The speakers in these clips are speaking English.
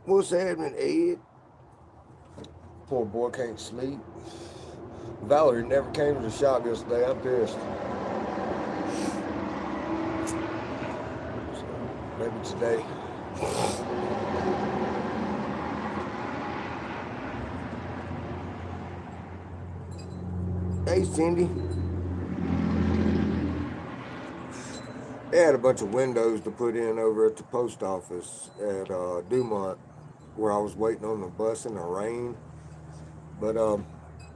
What's happening, Ed? Poor boy can't sleep. Valerie never came to the shop yesterday. I'm pissed. So maybe today. Hey, Cindy. They had a bunch of windows to put in over at the post office at Dumont, where I was waiting on the bus in the rain. But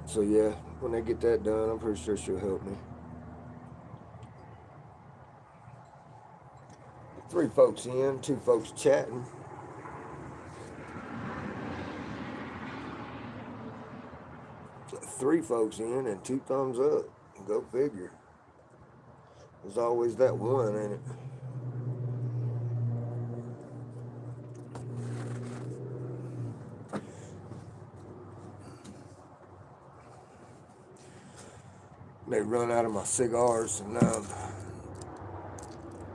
so yeah, when they get that done, I'm pretty sure she'll help me. Three folks in, two folks chatting. Three folks in and two thumbs up. Go figure. There's always that one, ain't it? They run out of my cigars, and now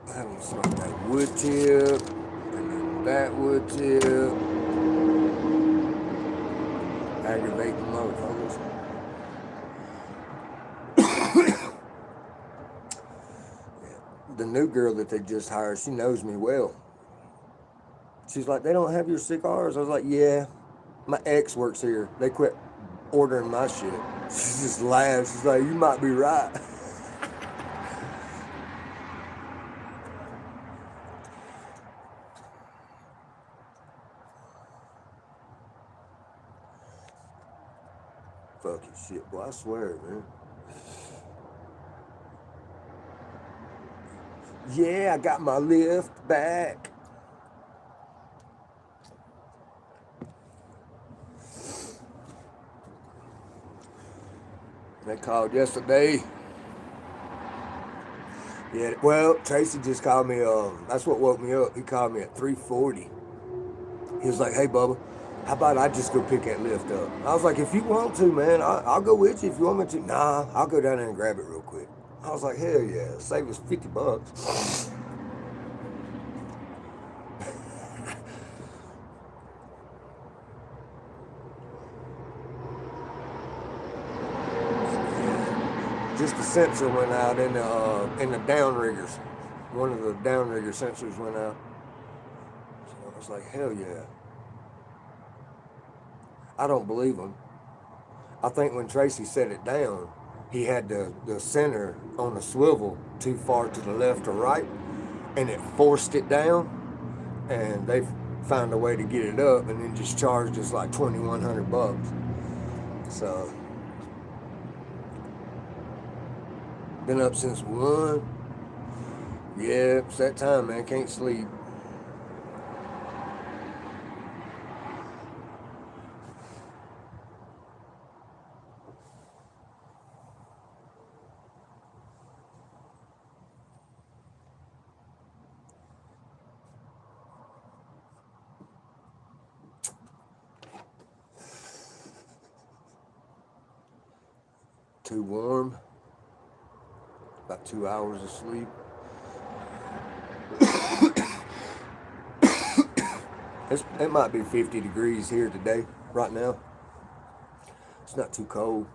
I'm having to smoke that wood tip, and then that wood tip. Aggravating motherfuckers. The new girl that they just hired, she knows me well. She's like, they don't have your cigars. I was like, yeah, my ex works here. They quit ordering my shit. She just laughs. She's like, you might be right. Fucking shit, boy, I swear, man. Yeah, I got my lift back. They called yesterday. Yeah, well, Tracy just called me. That's what woke me up. He called me at 3:40. He was like, "Hey, Bubba, how about I just go pick that lift up?" I was like, "If you want to, man, I'll go with you if you want me to." Nah, I'll go down there and grab it real quick. I was like, "Hell yeah, save us $50." Just the sensor went out in the downriggers. One of the downrigger sensors went out. So I was like, "Hell yeah." I don't believe him. I think when Tracy set it down, he had the center on the swivel too far to the left or right, and it forced it down, and they found a way to get it up, and then just charged us like $2,100. So, been up since 1. Yeah, it's that time, man. Can't sleep. Too warm. About 2 hours of sleep. It might be 50 degrees here today, right now. It's not too cold.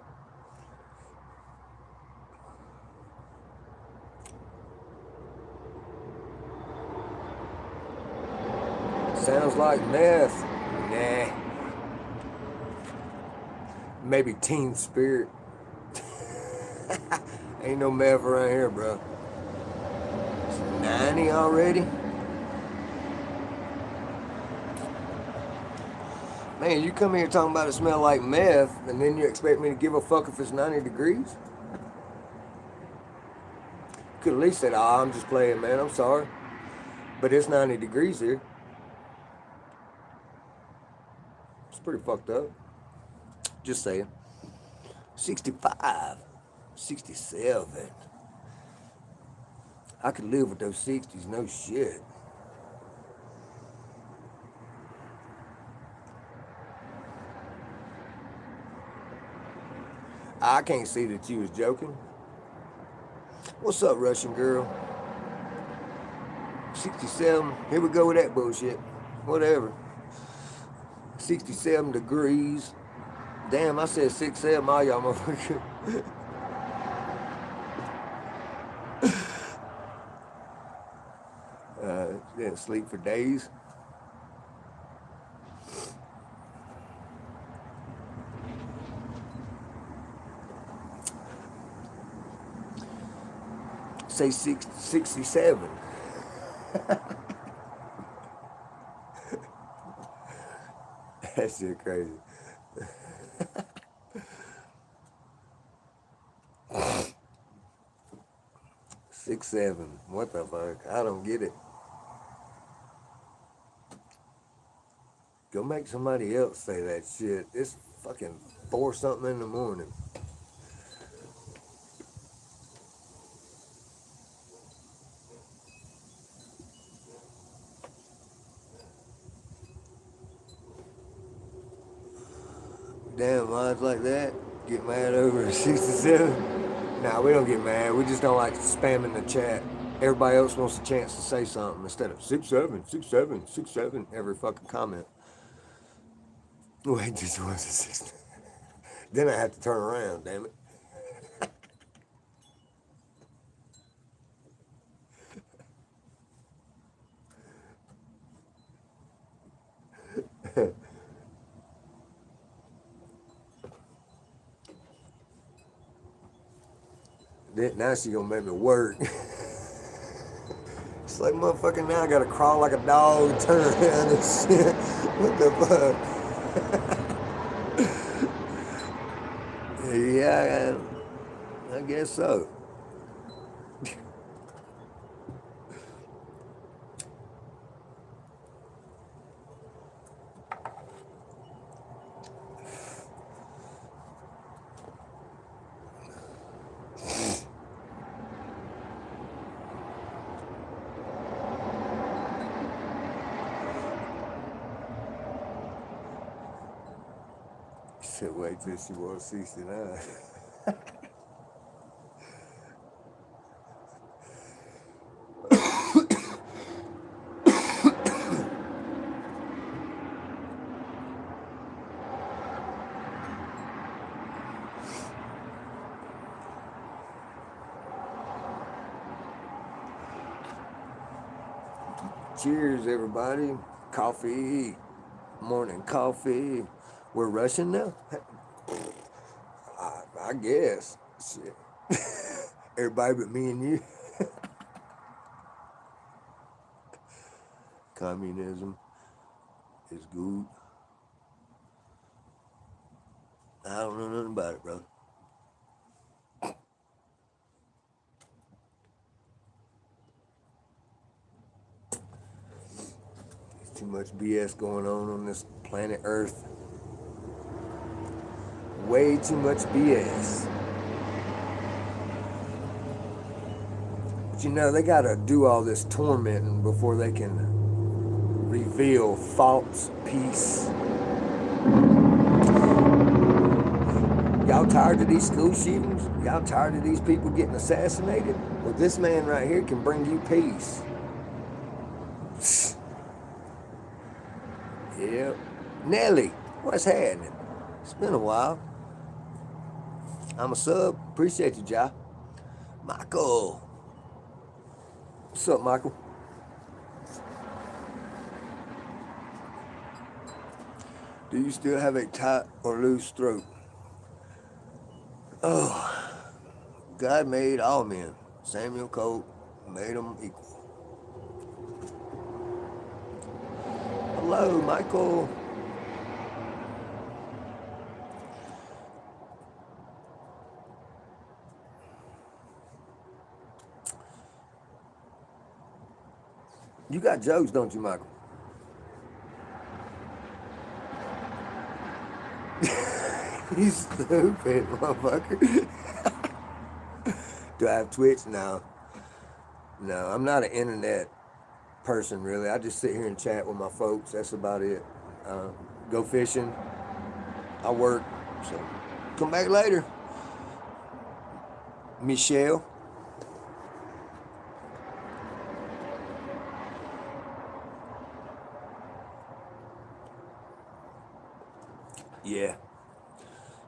Sounds like meth. Nah. Maybe Teen Spirit. Ain't no meth around here, bro. It's 90 already? Man, you come here talking about it smell like meth, and then you expect me to give a fuck if it's 90 degrees? You could at least say, "Oh, I'm just playing, man. I'm sorry. But it's 90 degrees here." It's pretty fucked up. Just saying. 65. 67. I could live with those 60s, no shit. I can't see that you was joking. What's up, Russian girl? 67. Here we go with that bullshit. Whatever. 67 degrees. Damn, I said 6'7", all y'all motherfuckers. Didn't sleep for days. Say 67. That shit crazy. 6'7". What the fuck? I don't get it. Go make somebody else say that shit. It's fucking 4 something in the morning. Damn, lines like that. Get mad over 67. Nah, we don't get mad. We just don't like spamming the chat. Everybody else wants a chance to say something instead of 6'7", 6'7", 6'7", every fucking comment. Wait, this was a 6. Then I have to turn around, damn it. Now she gonna make me work. It's like, motherfucking, now I gotta crawl like a dog, turn around and shit. What the fuck? Yeah, I guess so. Said wait till she was 69. Cheers, everybody. Coffee. Morning coffee. We're rushing now? I guess. Shit. Everybody but me and you. Communism is good. I don't know nothing about it, brother. There's too much BS going on this planet Earth. Way too much BS. But you know, they gotta do all this tormenting before they can reveal false peace. Y'all tired of these school shootings? Y'all tired of these people getting assassinated? Well, this man right here can bring you peace. Yep. Nelly, what's happening? It's been a while. I'm a sub. Appreciate you, Ja. Michael. What's up, Michael? Do you still have a tight or loose throat? Oh, God made all men. Samuel Colt made them equal. Hello, Michael. You got jokes, don't you, Michael? You stupid motherfucker. Do I have Twitch? No. No, I'm not an internet person, really. I just sit here and chat with my folks. That's about it. Go fishing. I work. So come back later. Michelle. Yeah.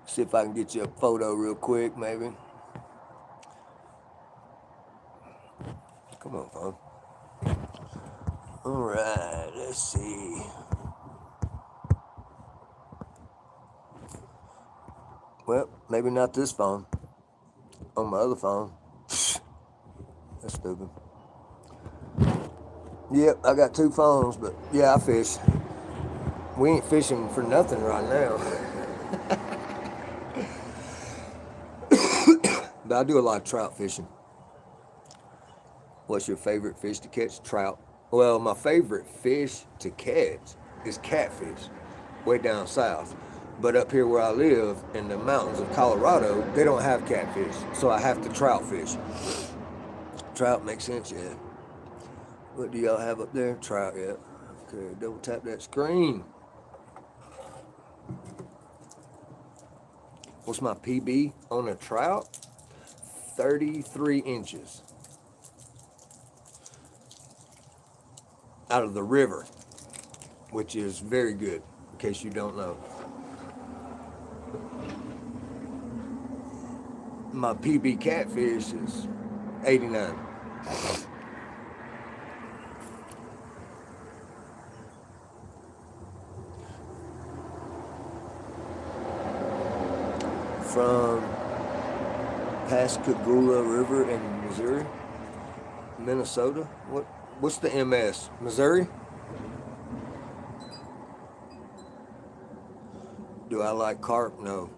See if I can get you a photo real quick, maybe. Come on, phone. All right, let's see. Well, maybe not this phone. On my other phone. That's stupid. Yep, I got 2 phones, but yeah, I fish. We ain't fishing for nothing right now. But I do a lot of trout fishing. What's your favorite fish to catch? Trout. Well, my favorite fish to catch is catfish, way down south. But up here where I live, in the mountains of Colorado, they don't have catfish, so I have to trout fish. Trout makes sense, yeah. What do y'all have up there? Trout, yeah. Okay, double tap that screen. What's my PB on a trout? 33 inches. Out of the river, which is very good, in case you don't know. My PB catfish is 89. From Pascagoula River in Missouri, Minnesota. What's the MS? Missouri? Do I like carp? No.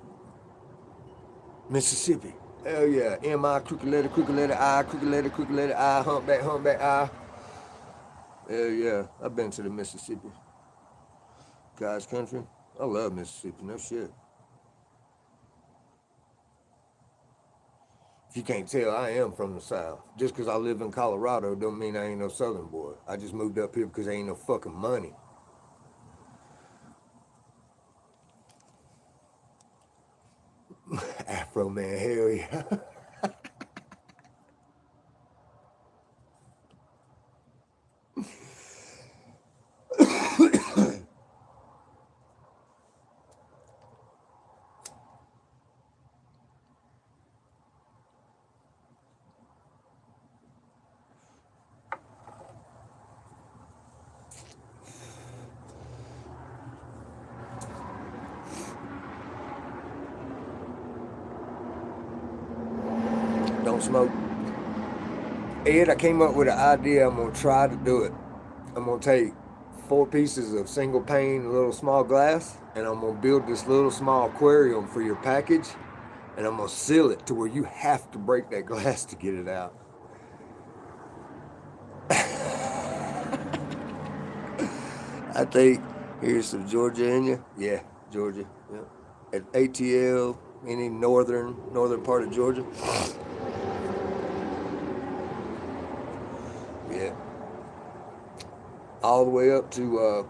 Mississippi. Hell yeah. M-I, crooked letter, I, crooked letter, I, humpback, I. Hell yeah. I've been to the Mississippi. God's country. I love Mississippi. No shit. If you can't tell, I am from the South. Just because I live in Colorado don't mean I ain't no Southern boy. I just moved up here because there ain't no fucking money. Afro man, hell yeah. Don't smoke. Ed, I came up with an idea. I'm going to try to do it. I'm going to take 4 pieces of single pane little small glass, and I'm going to build this little small aquarium for your package, and I'm going to seal it to where you have to break that glass to get it out. I think here's some Georgia in you. Yeah, Georgia. Yeah. At ATL, any northern part of Georgia. Yeah. All the way up to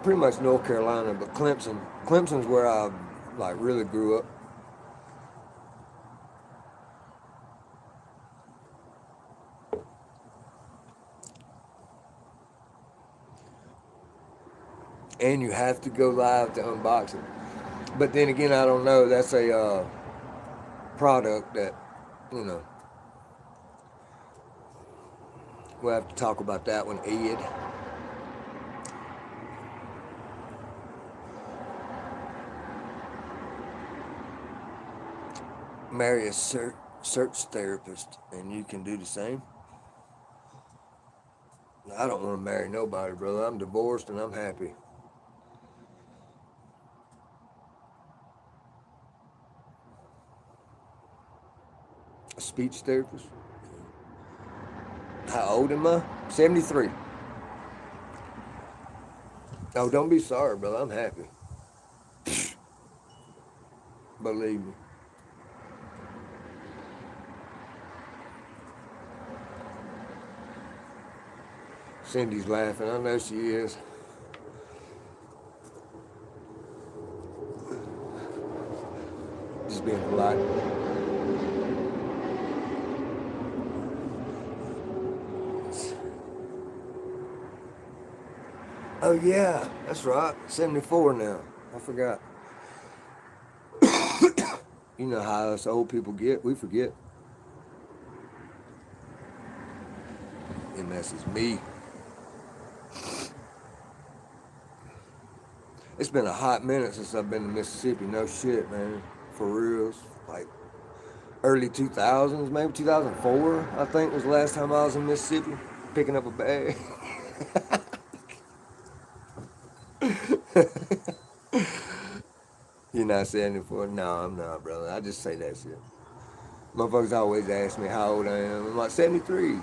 pretty much North Carolina, but Clemson. Clemson's where I like really grew up. And you have to go live to unbox it. But then again, I don't know. That's a product that, you know, we'll have to talk about that one, Ed. Marry a search therapist, and you can do the same. I don't want to marry nobody, brother. I'm divorced and I'm happy. A speech therapist? How old am I? 73. Oh, don't be sorry, brother. I'm happy. Believe me. Cindy's laughing. I know she is. Just being polite. Oh yeah, that's right. 74 now. I forgot. You know how us old people get, we forget. And that's just me. It's been a hot minute since I've been to Mississippi. No shit, man. For reals. Like early 2000s, maybe 2004, I think was the last time I was in Mississippi picking up a bag. You're not saying it for? No, I'm not, brother. I just say that shit. Motherfuckers always ask me how old I am. I'm like 73.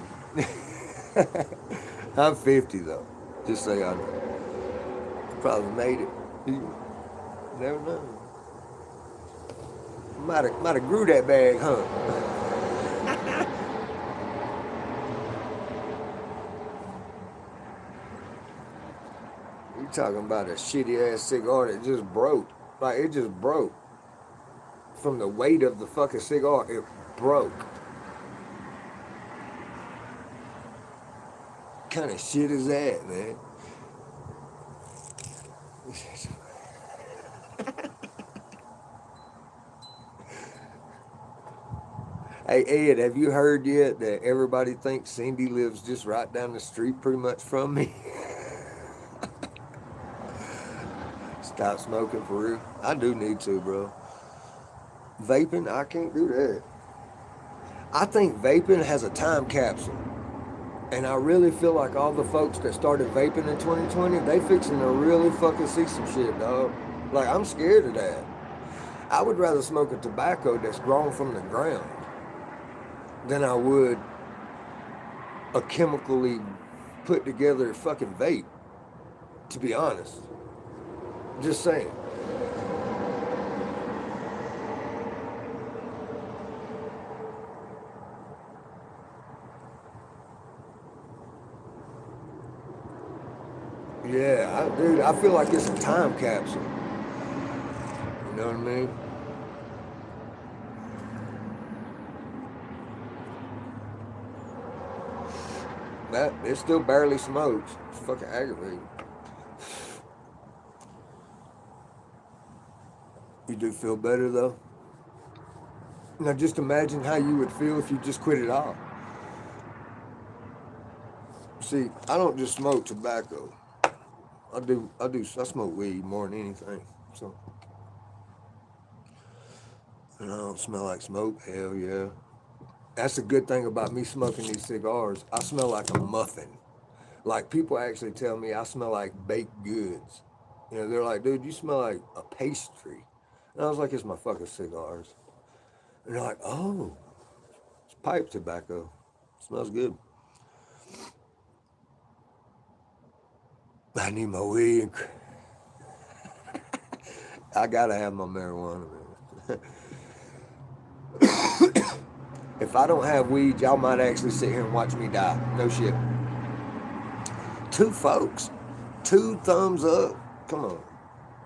I'm 50 though. Just so y'all know. Probably made it. You never know. Might have grew that bag, huh? You talking about a shitty ass cigar that just broke. Like it just broke. From the weight of the fucking cigar, it broke. What kind of shit is that, man? Hey Ed, have you heard yet that everybody thinks Cindy lives just right down the street pretty much from me? Stop smoking for real. I do need to, bro. Vaping, I can't do that. I think vaping has a time capsule. And I really feel like all the folks that started vaping in 2020, they fixing to really fucking see some shit, dog. Like, I'm scared of that. I would rather smoke a tobacco that's grown from the ground than I would a chemically put together fucking vape, to be honest. Just saying. Yeah, dude, I feel like it's a time capsule. You know what I mean? That it still barely smokes. It's fucking aggravating. You do feel better though? Now just imagine how you would feel if you just quit it all. See, I don't just smoke tobacco. I smoke weed more than anything. So, and I don't smell like smoke. Hell yeah. That's a good thing about me smoking these cigars. I smell like a muffin. Like people actually tell me I smell like baked goods. You know, they're like, dude, you smell like a pastry. And I was like, it's my fucking cigars. And they're like, oh, it's pipe tobacco. Smells good. I need my weed. I gotta have my marijuana, man. If I don't have weed, y'all might actually sit here and watch me die. No shit. 2 folks, 2 thumbs up. Come on,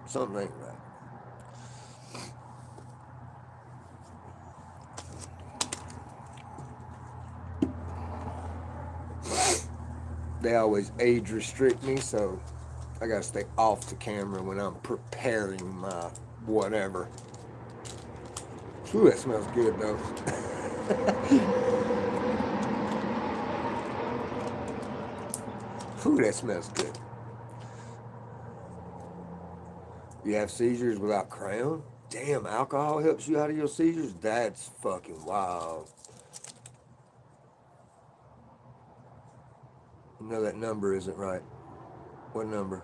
something ain't right. They always age restrict me, so I gotta stay off the camera when I'm preparing my whatever. Ooh, that smells good though. Ooh, that smells good. You have seizures without Crown? Damn, alcohol helps you out of your seizures? That's fucking wild. You know that number isn't right. What number?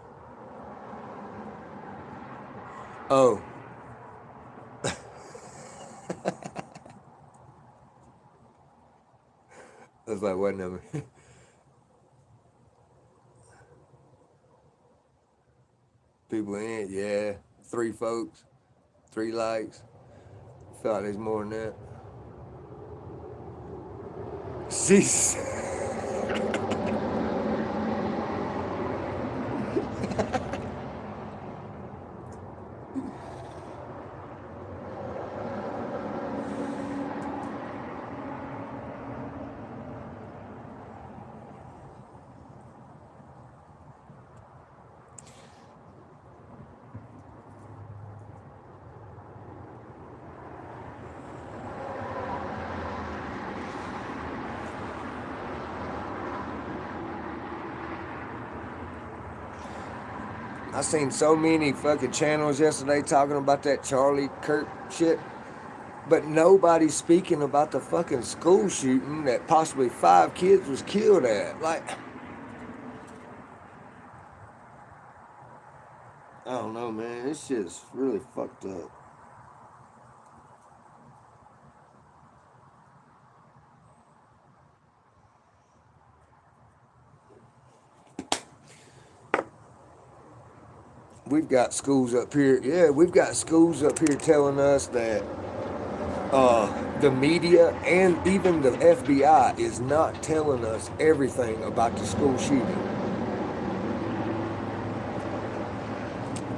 Oh. I was like, what number? People in it, yeah. 3 folks, 3 likes. Felt like there's more than that. Jeez. I seen so many fucking channels yesterday talking about that Charlie Kirk shit, but nobody's speaking about the fucking school shooting that possibly 5 kids was killed at. Like, I don't know, man. This shit's really fucked up. We've got schools up here. Yeah, we've got schools up here telling us that the media and even the FBI is not telling us everything about the school shooting.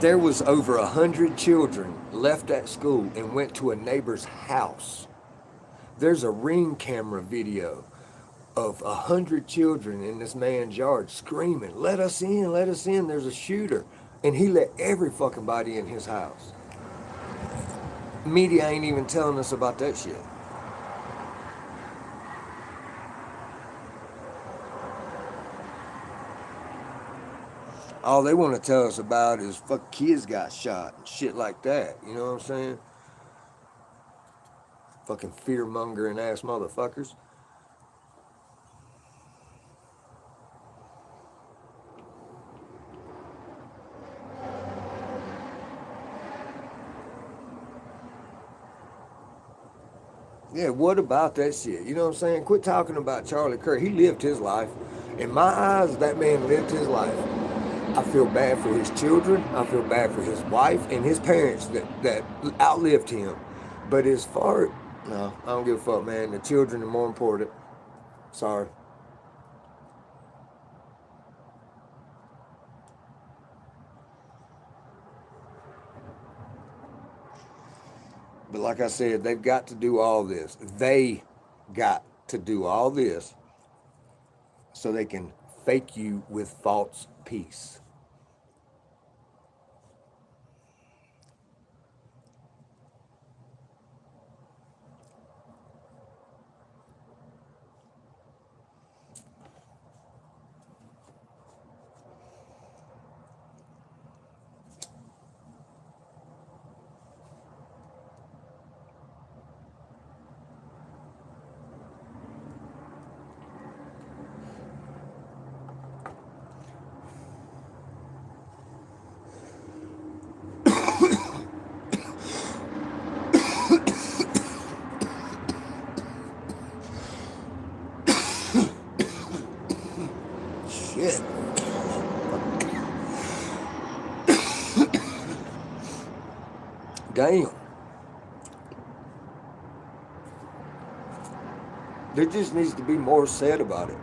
There was over 100 children left at school and went to a neighbor's house. There's a Ring camera video of 100 children in this man's yard screaming, let us in, there's a shooter. And he let every fucking body in his house. Media ain't even telling us about that shit. All they want to tell us about is fuck kids got shot and shit like that. You know what I'm saying? Fucking fear-mongering ass motherfuckers. Yeah, what about that shit? You know what I'm saying? Quit talking about Charlie Kirk. He lived his life. In my eyes, that man lived his life. I feel bad for his children. I feel bad for his wife and his parents that outlived him. But as far, no, I don't give a fuck, man. The children are more important. Sorry. But like I said, they've got to do all this. They got to do all this so they can fake you with false peace. Shit. Damn. There just needs to be more said about it.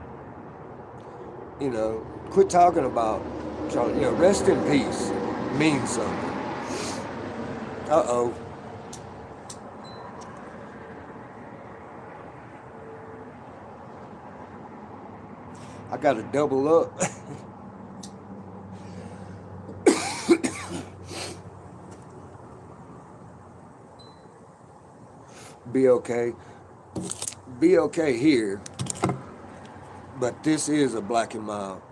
You know, quit talking about Charlie. You know, rest in peace means something. Uh-oh. I gotta double up. Be okay. Be okay here. But this is a Black and Mild.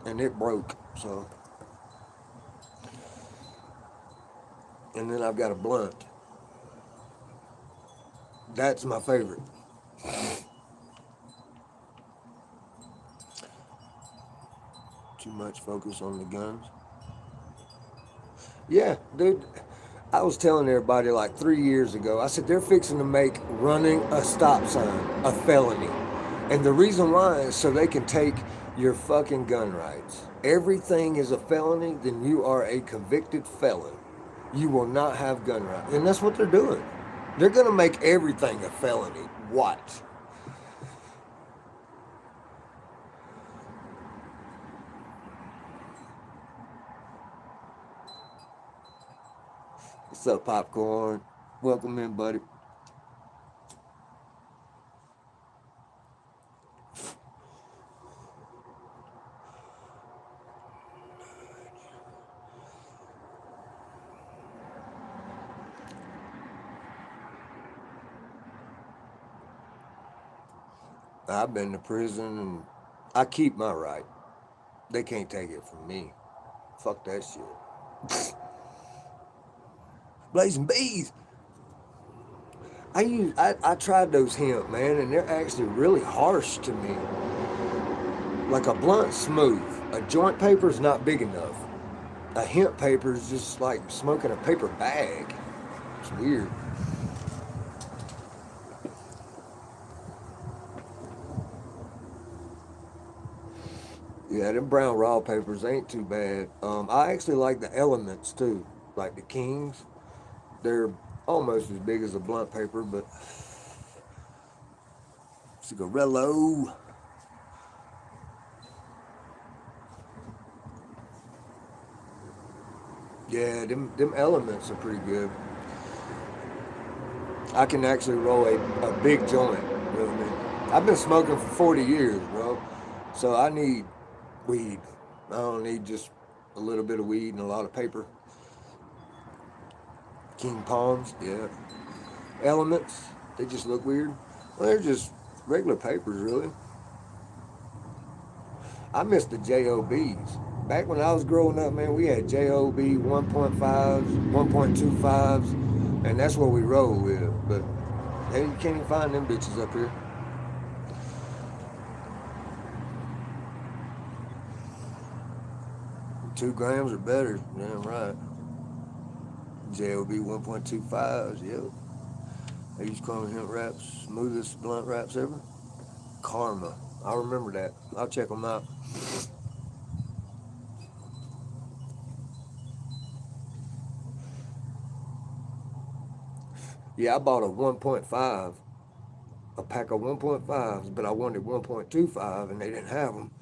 And it broke, so. And then I've got a blunt. That's my favorite. Too much focus on the guns. Yeah, dude. I was telling everybody like 3 years ago, I said they're fixing to make running a stop sign a felony. And the reason why is so they can take your fucking gun rights. Everything is a felony, then you are a convicted felon. You will not have gun rights. And that's what they're doing. They're going to make everything a felony. Watch. What's up, Popcorn? Welcome in, buddy. I've been to prison and I keep my right. They can't take it from me. Fuck that shit. Blazing bees. I tried those hemp, man, and they're actually really harsh to me. Like a blunt smooth. A joint paper is not big enough. A hemp paper is just like smoking a paper bag. It's weird. Yeah, them brown raw papers ain't too bad. I actually like the elements too, like the Kings. They're almost as big as a blunt paper, but cigarillo. Yeah, them elements are pretty good. I can actually roll a big joint. You know what I mean? I've been smoking for 40 years, bro. So I need weed. I don't need just a little bit of weed and a lot of paper. King Palms, yeah. Elements, they just look weird. Well, they're just regular papers, really. I miss the JOBs. Back when I was growing up, man, we had JOB 1.5s, 1.25s, and that's what we roll with. But hey, you can't even find them bitches up here. Two grams or better, damn right. JOB 1.25s, yep. They used to call them hemp wraps, smoothest blunt wraps ever. Karma, I remember that. I'll check them out. Yeah, I bought a 1.5, a pack of 1.5s, but I wanted 1.25 and they didn't have them.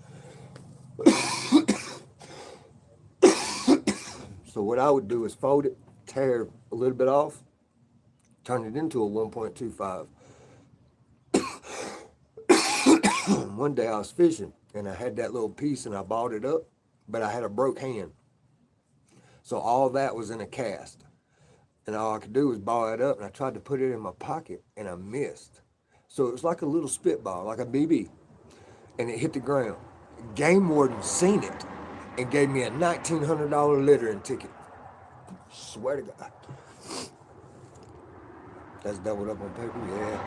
So what I would do is fold it, tear a little bit off, turn it into a 1.25. One day I was fishing and I had that little piece and I balled it up, but I had a broke hand. So all that was in a cast. And all I could do was ball it up and I tried to put it in my pocket and I missed. So it was like a little spitball, like a BB. And it hit the ground. Game warden seen it and gave me a $1,900 littering ticket. Swear to God. That's doubled up on paper, yeah.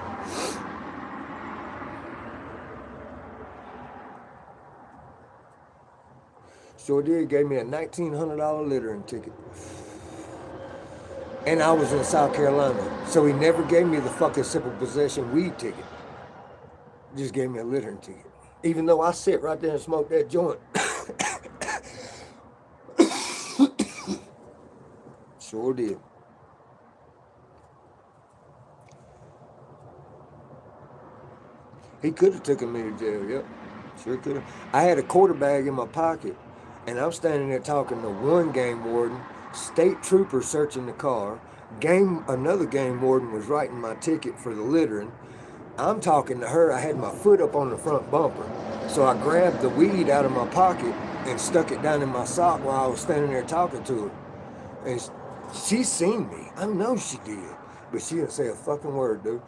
Sure did, gave me a $1,900 littering ticket. And I was in South Carolina. So he never gave me the fucking simple possession weed ticket. He just gave me a littering ticket. Even though I sit right there and smoke that joint. Sure did. He could have taken me to jail, yep. Sure could have. I had a quarter bag in my pocket, and I'm standing there talking to one game warden, state trooper searching the car, another game warden was writing my ticket for the littering. I'm talking to her, I had my foot up on the front bumper. So I grabbed the weed out of my pocket and stuck it down in my sock while I was standing there talking to her. And she seen me. I know she did. But she didn't say a fucking word, dude.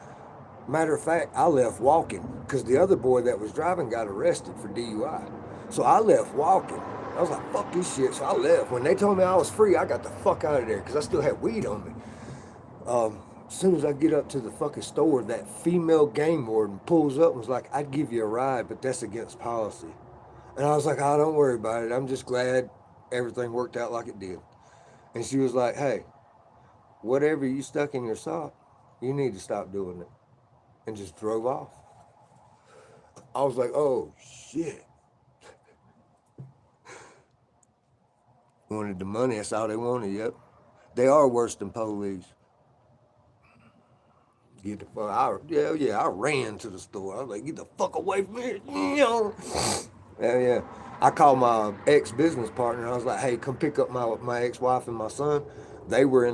Matter of fact, I left walking because the other boy that was driving got arrested for DUI. So I left walking. I was like, fuck this shit. So I left. When they told me I was free, I got the fuck out of there because I still had weed on me. As soon as I get up to the fucking store, that female game warden pulls up and was like, I'd give you a ride, but that's against policy. And I was like, oh, don't worry about it. I'm just glad everything worked out like it did. And she was like, hey, whatever you stuck in your sock, you need to stop doing it. And just drove off. I was like, oh, shit. Wanted the money, that's all they wanted, yep. They are worse than police. Get the fuck out. Yeah, I ran to the store. I was like, get the fuck away from here. Yeah. I called my ex-business partner. I was like, hey, come pick up my ex-wife and my son. They were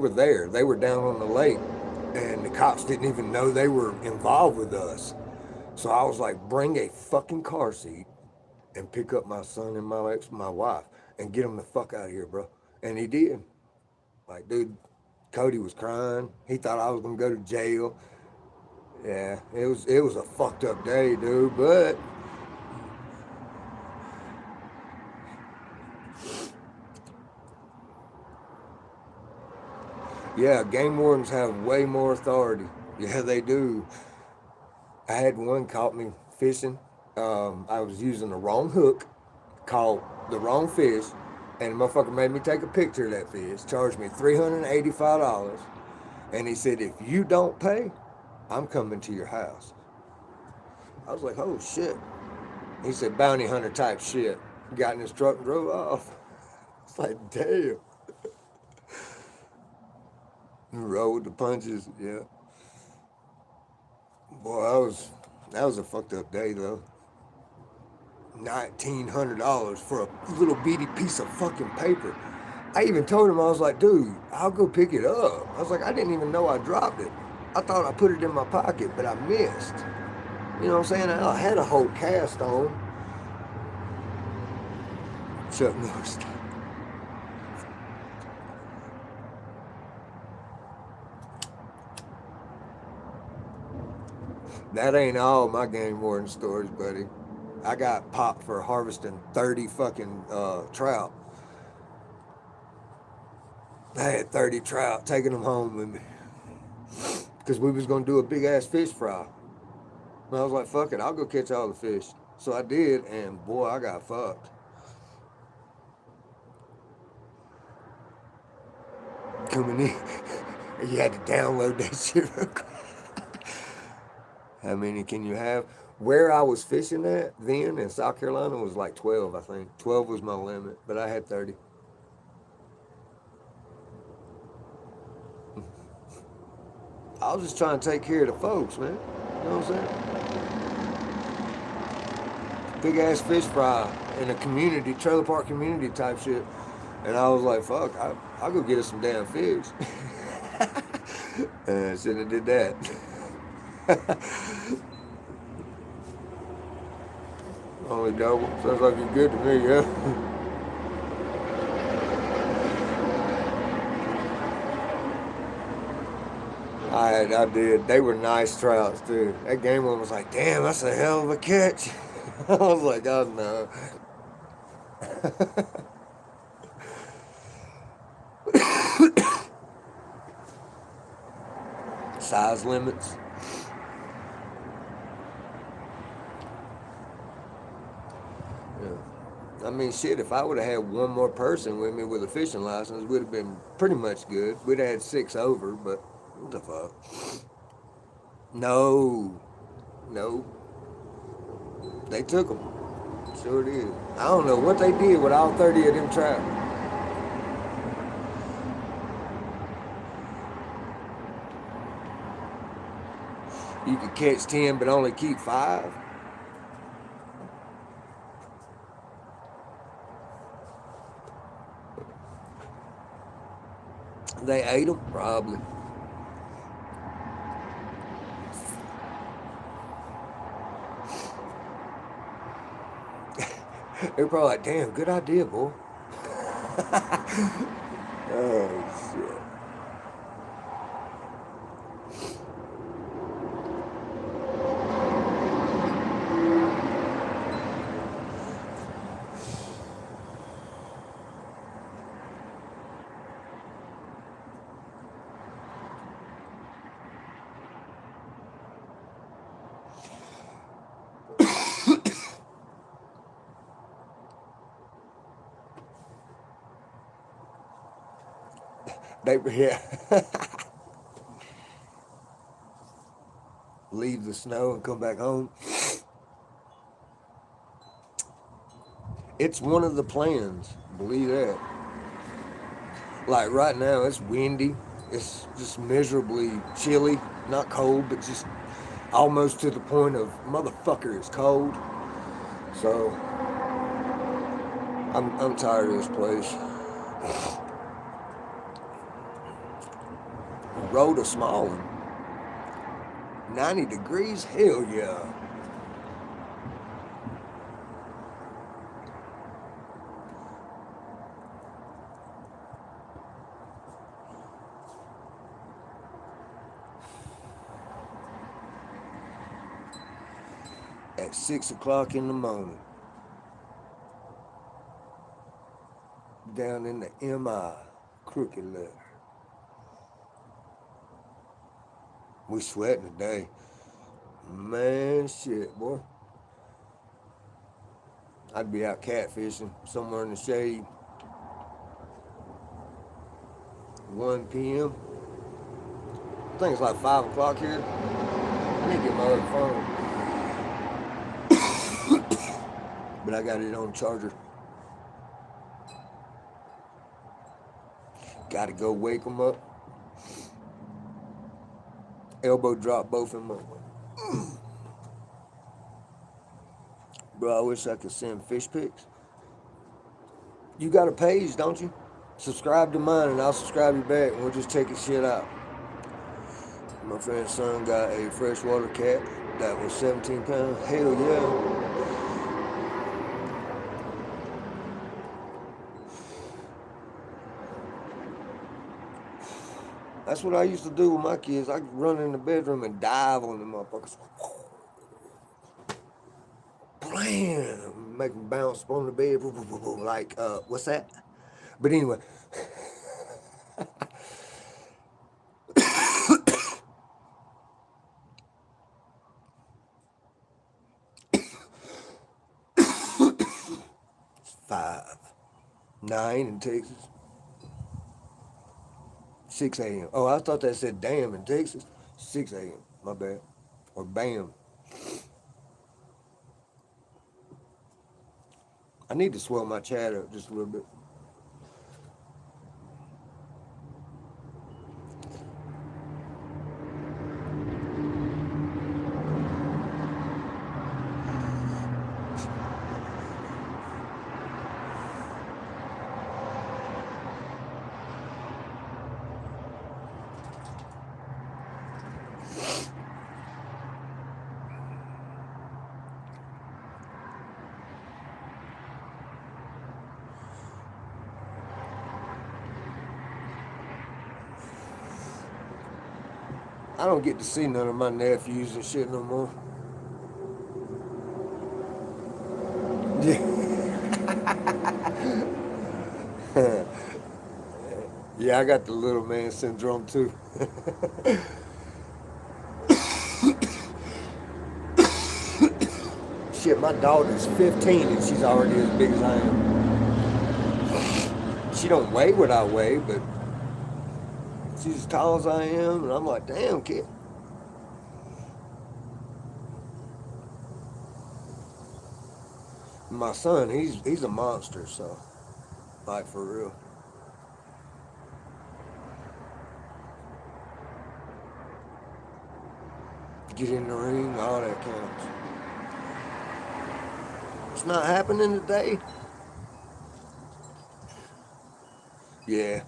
there. They were down on the lake. And the cops didn't even know they were involved with us. So I was like, bring a fucking car seat and pick up my son and my wife and get them the fuck out of here, bro. And he did. Like, dude, Cody was crying. He thought I was gonna go to jail. Yeah, it was a fucked up day, dude, but Yeah, game wardens have way more authority. Yeah, they do. I had one caught me fishing. I was using the wrong hook, caught the wrong fish, and the motherfucker made me take a picture of that fish, charged me $385, and he said, if you don't pay, I'm coming to your house. I was like, oh shit. He said, bounty hunter type shit. Got in his truck and drove off. It's like, damn. Rolled the punches, yeah. Boy, that was a fucked up day though. $1,900 for a little bitty piece of fucking paper. I even told him, I was like, dude, I'll go pick it up. I was like, I didn't even know I dropped it. I thought I put it in my pocket, but I missed. You know what I'm saying? I had a whole cast on. Chuck Norris. That ain't all my game warden stories, buddy. I got popped for harvesting 30 fucking trout. I had 30 trout, taking them home with me. Because we was going to do a big ass fish fry. And I was like, fuck it, I'll go catch all the fish. So I did, and boy, I got fucked. Coming in, you had to download that shit real quick. How many can you have? Where I was fishing at then in South Carolina was like 12, I think. 12 was my limit, but I had 30. I was just trying to take care of the folks, man. You know what I'm saying? Big ass fish fry in a community, trailer park community type shit. And I was like, fuck, I'll go get us some damn fish. And I shouldn't have did that. Only double. Sounds like you're good to me, yeah? I did. They were nice trouts, too. That game one was like, damn, that's a hell of a catch. I was like, oh no. Size limits. Yeah. I mean, shit, if I would have had one more person with me with a fishing license, we'd have been pretty much good. We'd have had 6 over, but what the fuck? No. No. They took them. Sure did. I don't know what they did with all 30 of them trout. You could catch 10 but only keep 5. They ate them? Probably. They're probably like, damn, good idea, boy. Oh, shit. They, yeah. Leave the snow and come back home. It's one of the plans, believe that. Like right now, it's windy. It's just miserably chilly. Not cold, but just almost to the point of motherfucker, it's cold. So I'm tired of this place. Rode a small one. 90 degrees? Hell yeah. At 6 o'clock in the morning. Down in the MI, crooked letter. We sweating today. Man, shit, boy. I'd be out catfishing somewhere in the shade. 1 p.m. I think it's like 5 o'clock here. I need to get my other phone. But I got it on charger. Gotta go wake them up. Elbow drop both of them up. Bro, I wish I could send fish pics. You got a page, don't you? Subscribe to mine and I'll subscribe you back and we'll just check your shit out. My friend's son got a freshwater cat that was 17 pounds. Hell yeah. That's what I used to do with my kids. I could run in the bedroom and dive on them motherfuckers. Blam! Make them bounce on the bed. Like, what's that? But anyway. 5, 9 in Texas. 6 a.m. Oh, I thought that said damn in Texas. 6 a.m. My bad. Or bam. I need to swell my chat up just a little bit. I don't get to see none of my nephews and shit no more. Yeah. Yeah, I got the little man syndrome too. Shit, my daughter's 15 and she's already as big as I am. She don't weigh what I weigh, but she's as tall as I am, and I'm like, damn, kid. My son, he's a monster, so, like, for real. Get in the ring, all that counts. It's not happening today. Yeah.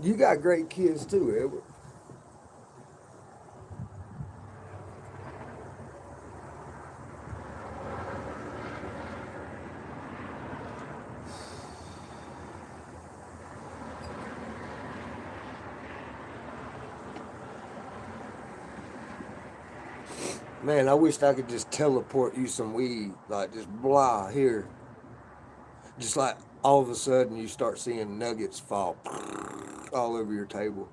You got great kids too, Edward. Man, I wished I could just teleport you some weed. Like, just blah, here. Just like all of a sudden you start seeing nuggets fall all over your table.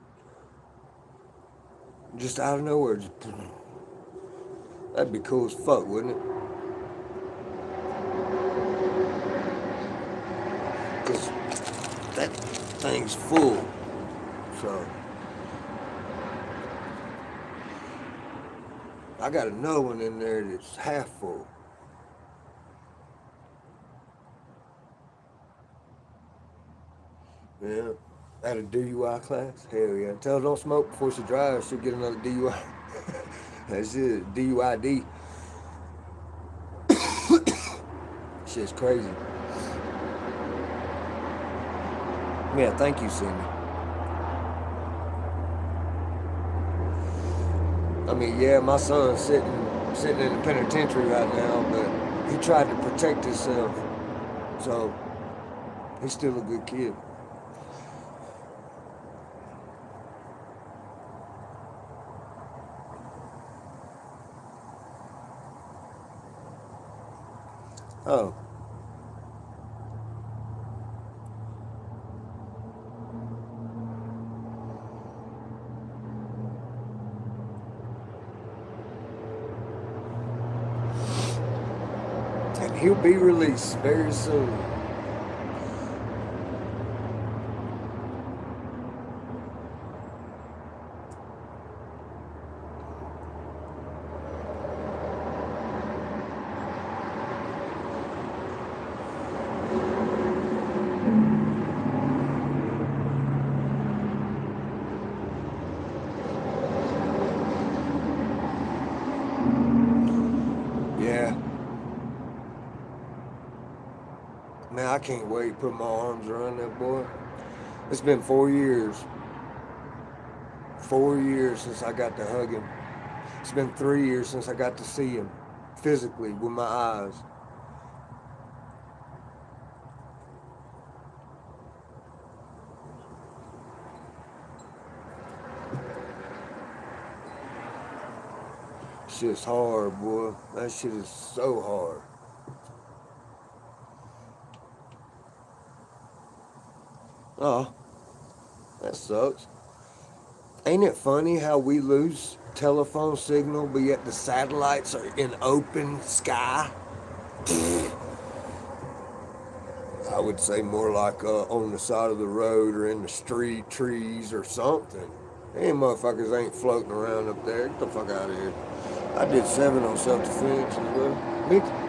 Just out of nowhere. Just, that'd be cool as fuck, wouldn't it? Because that thing's full. So, I got another one in there that's half full. Yeah. At a DUI class? Hell yeah. Tell her don't smoke before she drives. She'll get another DUI. That's it. DUID. Shit's crazy. Yeah, thank you, Cindy. I mean, yeah, my son's sitting in the penitentiary right now, but he tried to protect himself. So, he's still a good kid. Oh. He'll be released very soon. Yeah. Man, I can't wait to put my arms around that boy. It's been 4 years. 4 years since I got to hug him. It's been 3 years since I got to see him physically with my eyes. Shit's hard, boy. That shit is so hard. Oh, that sucks. Ain't it funny how we lose telephone signal, but yet the satellites are in open sky? I would say more like on the side of the road or in the street, trees or something. Any motherfuckers ain't floating around up there. Get the fuck out of here. I did 7 on self-defense as well. Me too.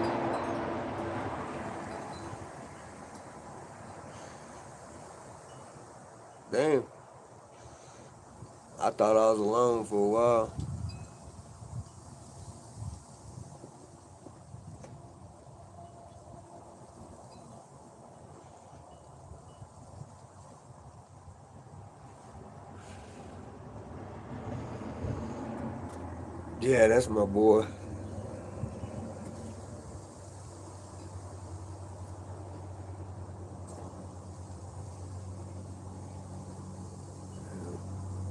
Damn. I thought I was alone for a while. Yeah, that's my boy.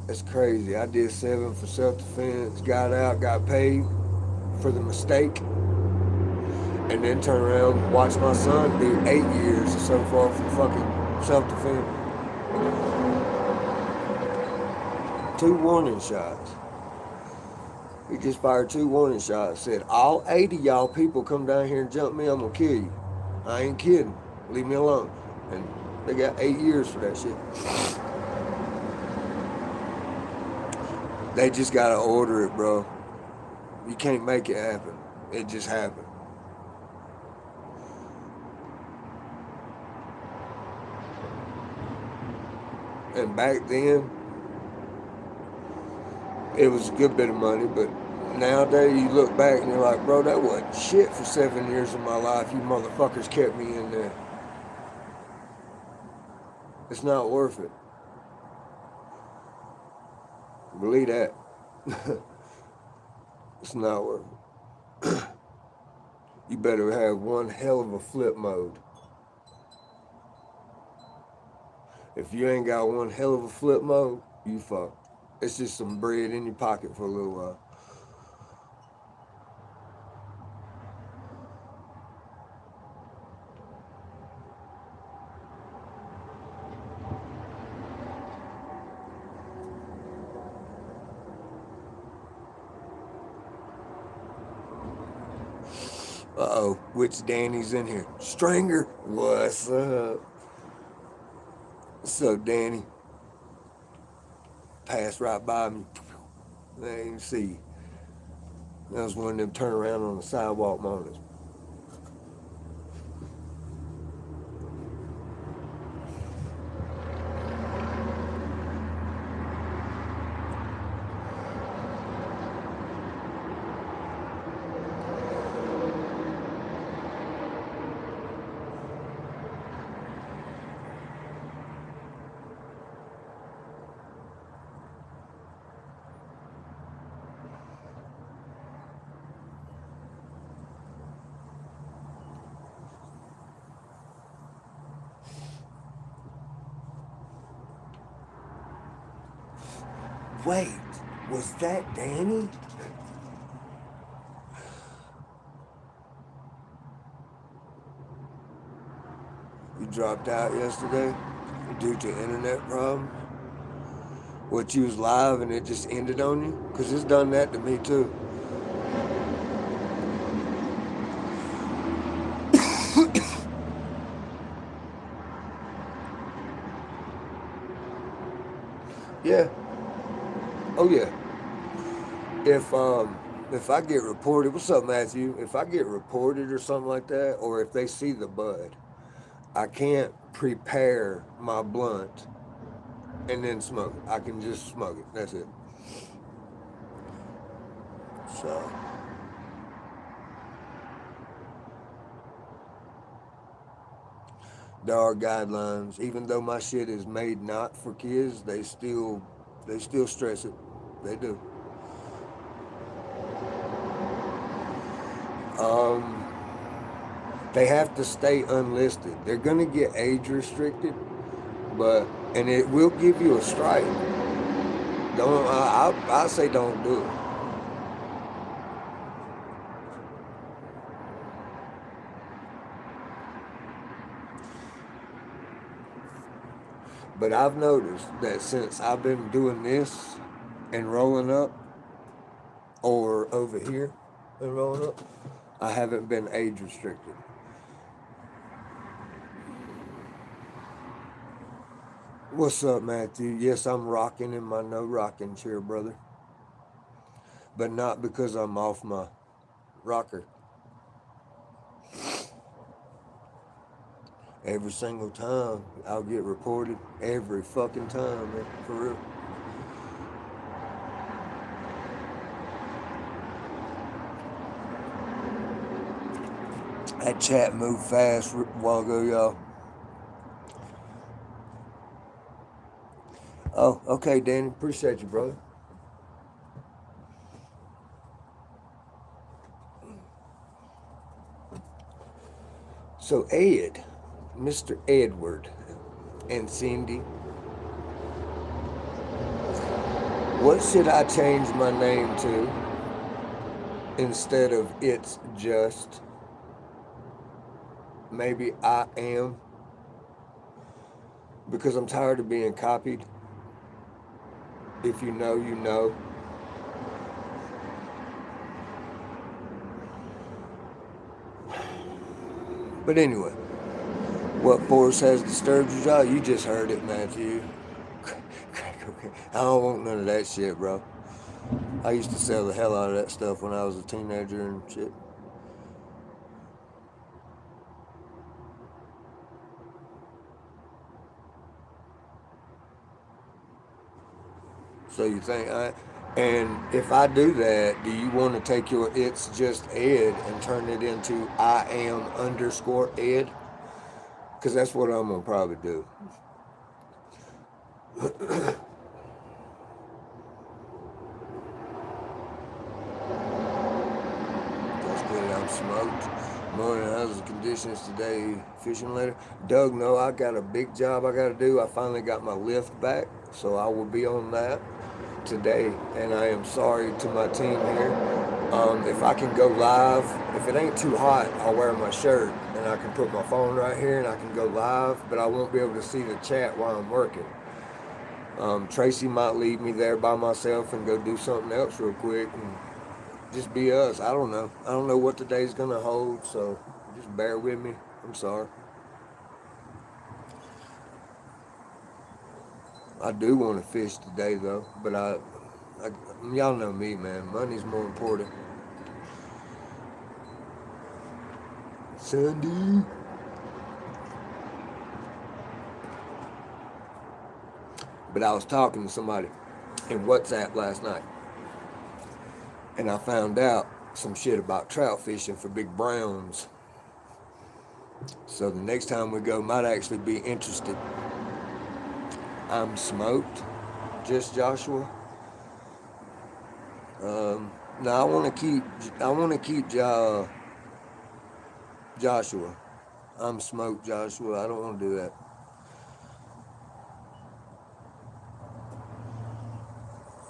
That's crazy. I did 7 for self-defense, got out, got paid for the mistake, and then turn around and watch my son do 8 years so far for fucking self-defense. 2 warning shots. He just fired 2 warning shots. Said, all 8 of y'all people come down here and jump me, I'm gonna kill you. I ain't kidding. Leave me alone. And they got 8 years for that shit. They just gotta order it, bro. You can't make it happen. It just happened. And back then, it was a good bit of money, but nowadays you look back and you're like, bro, that wasn't shit for 7 years of my life. You motherfuckers kept me in there. It's not worth it. Believe that. It's not worth it. You better have one hell of a flip mode. If you ain't got one hell of a flip mode, you fucked. It's just some bread in your pocket for a little while. Uh-oh, which Danny's in here? Stringer, what's up? What's up, Danny? Passed right by me. I didn't even see you. That was one of them turn around on the sidewalk moments. Wait, was that Danny? You dropped out yesterday due to internet problems? What, you was live and it just ended on you? Because it's done that to me too. Yeah. Oh yeah. If I get reported, what's up, Matthew? If I get reported or something like that, or if they see the bud, I can't prepare my blunt and then smoke it. I can just smoke it. That's it. So, there are guidelines. Even though my shit is made not for kids, they still stress it. They do. Um, they have to stay unlisted. They're gonna get age restricted, but and it will give you a strike. Don't I say don't do it. But I've noticed that since I've been doing this and rolling up, or over here and rolling up, I haven't been age restricted. What's up, Matthew? Yes, I'm rocking in my no rocking chair, brother. But not because I'm off my rocker. Every single time I'll get reported. Every fucking time, man. For real. That chat moved fast a while ago, y'all. Oh, okay, Danny. Appreciate you, brother. So, Ed, Mr. Edward, and Cindy, what should I change my name to instead of it's just? Maybe I am, because I'm tired of being copied. If you know, you know. But anyway, what force has disturbed your jaw? You just heard it, Matthew. I don't want none of that shit, bro. I used to sell the hell out of that stuff when I was a teenager and shit. So you think and if I do that, do you want to take your it's just Ed and turn it into I am underscore Ed? Because that's what I'm going to probably do. Just good, I'm smoked. Morning, how's the conditions today? Fishing later? Doug, no, I got a big job I got to do. I finally got my lift back, so I will be on that today. And I am sorry to my team here. If I can go live, if it ain't too hot, I'll wear my shirt and I can put my phone right here and I can go live, but I won't be able to see the chat while I'm working. Tracy might leave me there by myself and go do something else real quick and just be us. I don't know. I don't know what today's gonna hold, so just bear with me. I'm sorry. I do want to fish today though, but y'all know me, man. Money's more important. Sandy. But I was talking to somebody in WhatsApp last night, and I found out some shit about trout fishing for big browns. So the next time we go might actually be interested. I'm smoked, just Joshua. No, I want to keep Joshua. I'm smoked, Joshua. I don't want to do that.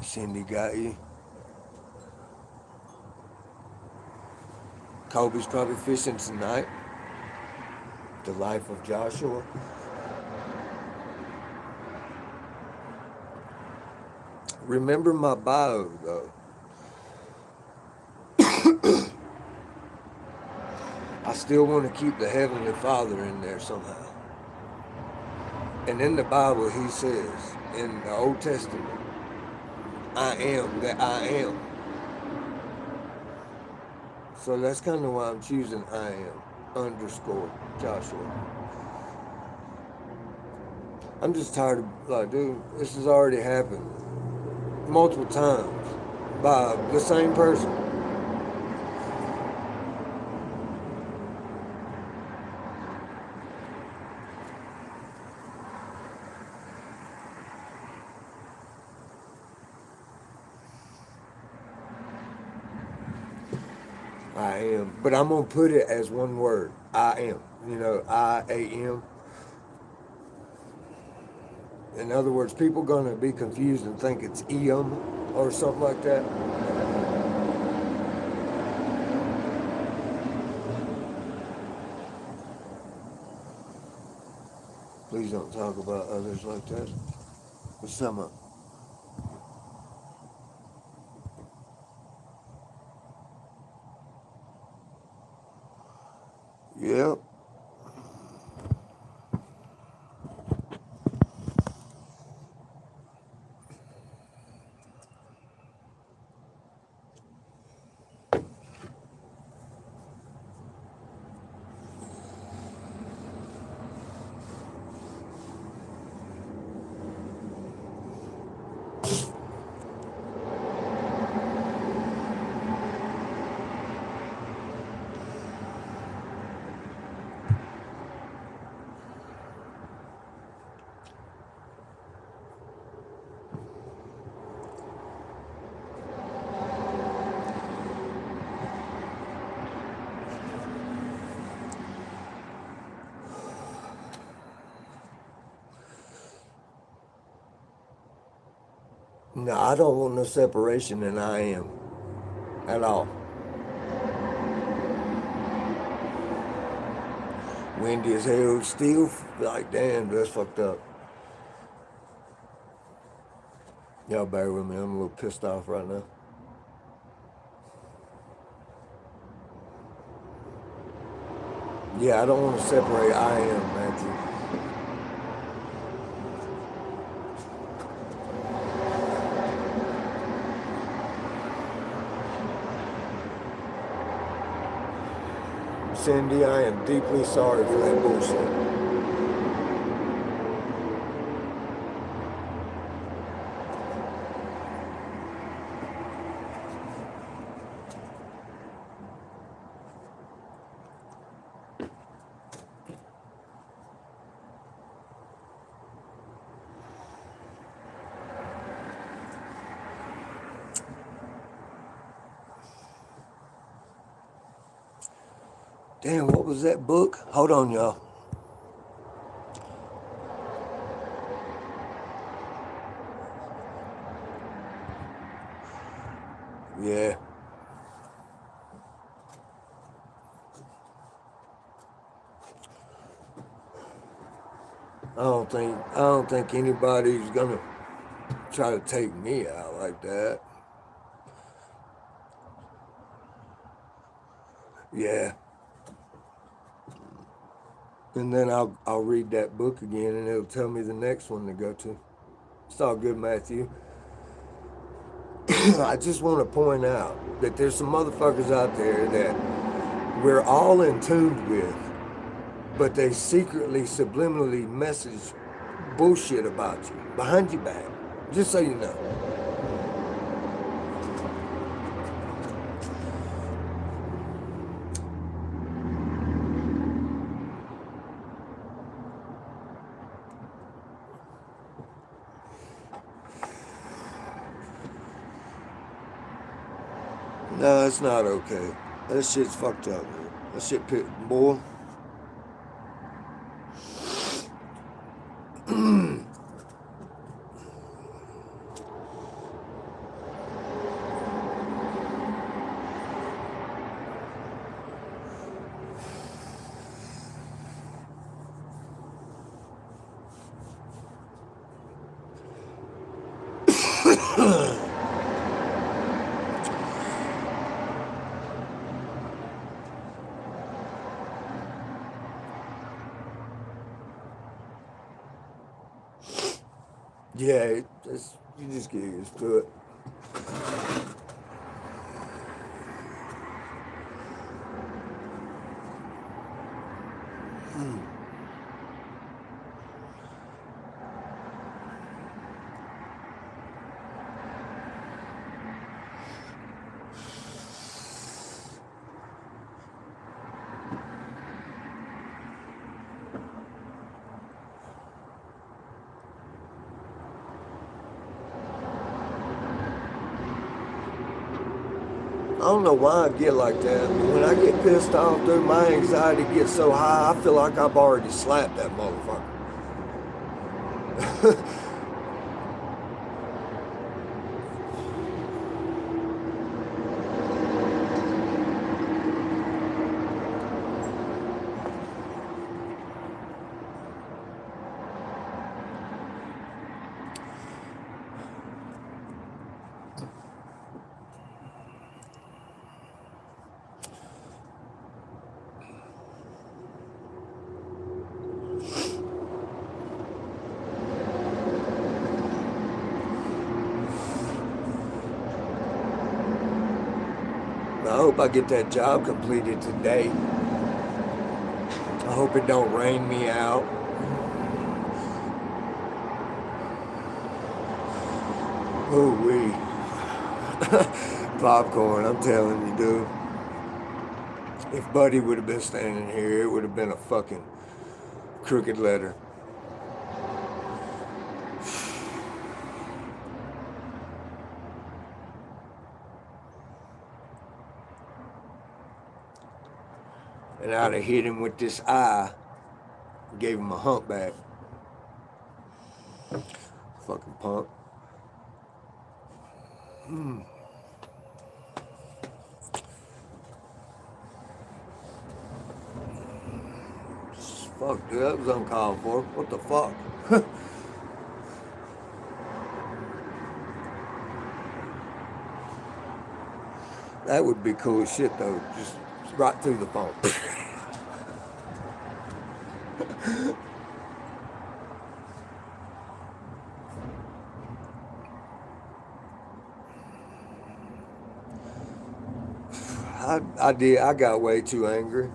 Cindy got you. Kobe's probably fishing tonight. The life of Joshua. Remember my bio, though. I still want to keep the Heavenly Father in there somehow. And in the Bible, he says, in the Old Testament. I am that I am. So that's kind of why I'm choosing I am underscore Joshua. I'm just tired of, like, dude, this has already happened multiple times by the same person. I am. But I'm going to put it as one word. I am. You know, I-A-M. In other words, people going to be confused and think it's EM or something like that. Please don't talk about others like that. What's that up? Yep. No, I don't want no separation, and I am at all. Windy as hell, still like, damn, that's fucked up. Y'all bear with me, I'm a little pissed off right now. Yeah, I don't want to separate I am, Matthew. Cindy, I am deeply sorry for that bullshit. Damn, what was that book? Hold on, y'all. Yeah. I don't think anybody's gonna try to take me out like that. Yeah. And then I'll read that book again, and it'll tell me the next one to go to. It's all good, Matthew. I just want to point out that there's some motherfuckers out there that we're all in tune with, but they secretly, subliminally message bullshit about you behind your back. Just so you know. No, it's not okay. That shit's fucked up, man. That shit, boy. Yeah, you just get used to it. I don't know why I get like that, but when I get pissed off, dude, my anxiety gets so high, I feel like I've already slapped that motherfucker. I hope I get that job completed today. I hope it don't rain me out. Oh wee. Popcorn, I'm telling you, dude. If Buddy would have been standing here, it would have been a fucking crooked letter. And I'd have hit him with this eye, gave him a humpback. Fucking punk. Fuck, dude, that was uncalled for. What the fuck? That would be cool as shit, though. Just right through the phone. I got way too angry.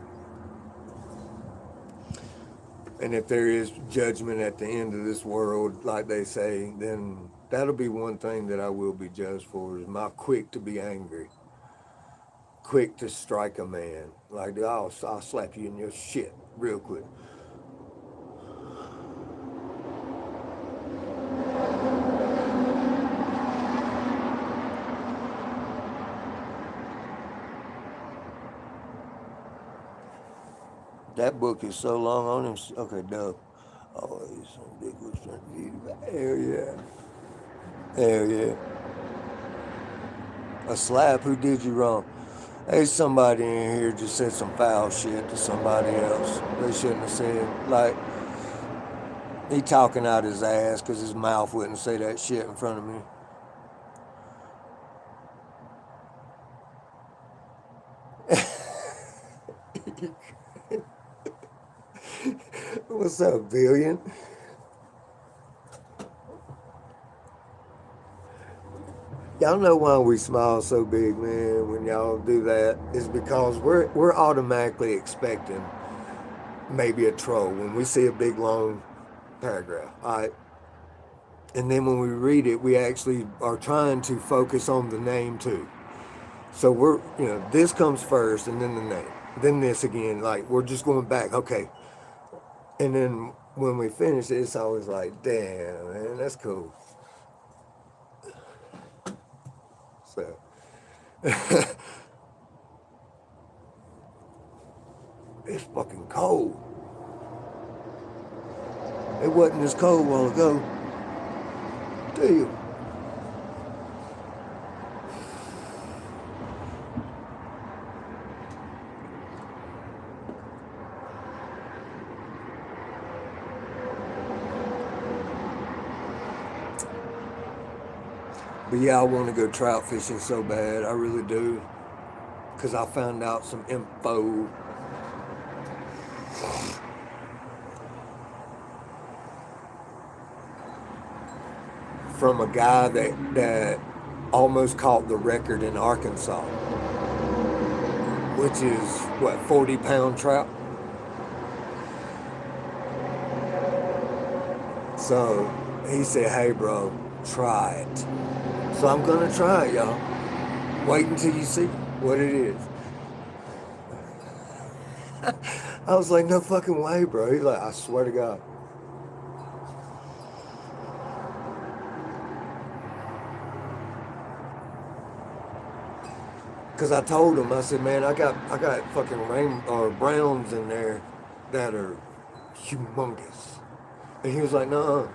And if there is judgment at the end of this world, like they say, then that'll be one thing that I will be judged for, is my quick to be angry. Quick to strike a man. Like, I'll slap you in your shit real quick. That book is so long on him. Okay, Doug. Oh, he's some big was trying to eat it. Hell yeah. Hell yeah. A slap? Who did you wrong? There's somebody in here just said some foul shit to somebody else. They shouldn't have said. Like, he talking out his ass because his mouth wouldn't say that shit in front of me. What's up, Billion? Y'all know why we smile so big, man, when y'all do that? Is because we're automatically expecting maybe a troll when we see a big long paragraph, all right? And then when we read it, we actually are trying to focus on the name too. So this comes first and then the name. Then this again, like we're just going back, okay. And then when we finish it, it's always like, damn, man, that's cool. So, it's fucking cold. It wasn't as cold a while ago. Damn. But yeah, I want to go trout fishing so bad. I really do. Because I found out some info. from a guy that almost caught the record in Arkansas, which is, what, 40-pound trout? So he said, hey, bro, try it. So I'm going to try it, y'all. Wait until you see what it is. I was like, no fucking way, bro. He's like, I swear to God. Because I told him, I said, man, I got fucking browns in there that are humongous. And he was like, no.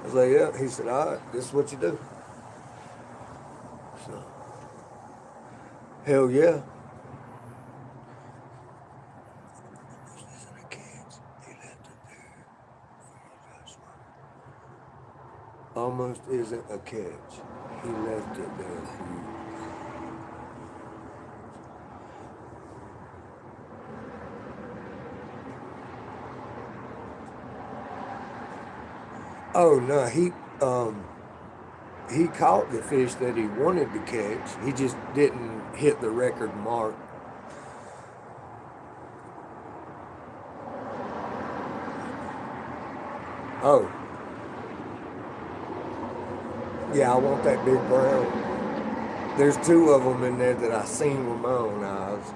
I was like, yeah. He said, all right, this is what you do. So, hell yeah. Almost isn't a catch. He left it there for you. Oh no, he caught the fish that he wanted to catch. He just didn't hit the record mark. Oh. Yeah, I want that big brown. There's two of them in there that I seen with my own eyes.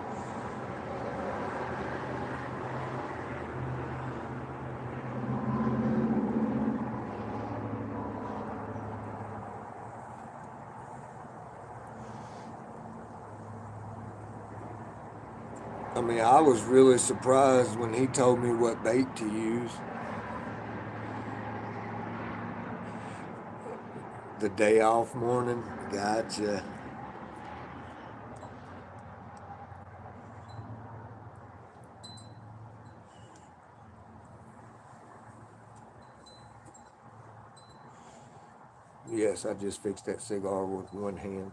I mean, I was really surprised when he told me what bait to use. The day off morning, gotcha. Yes, I just fixed that cigar with one hand.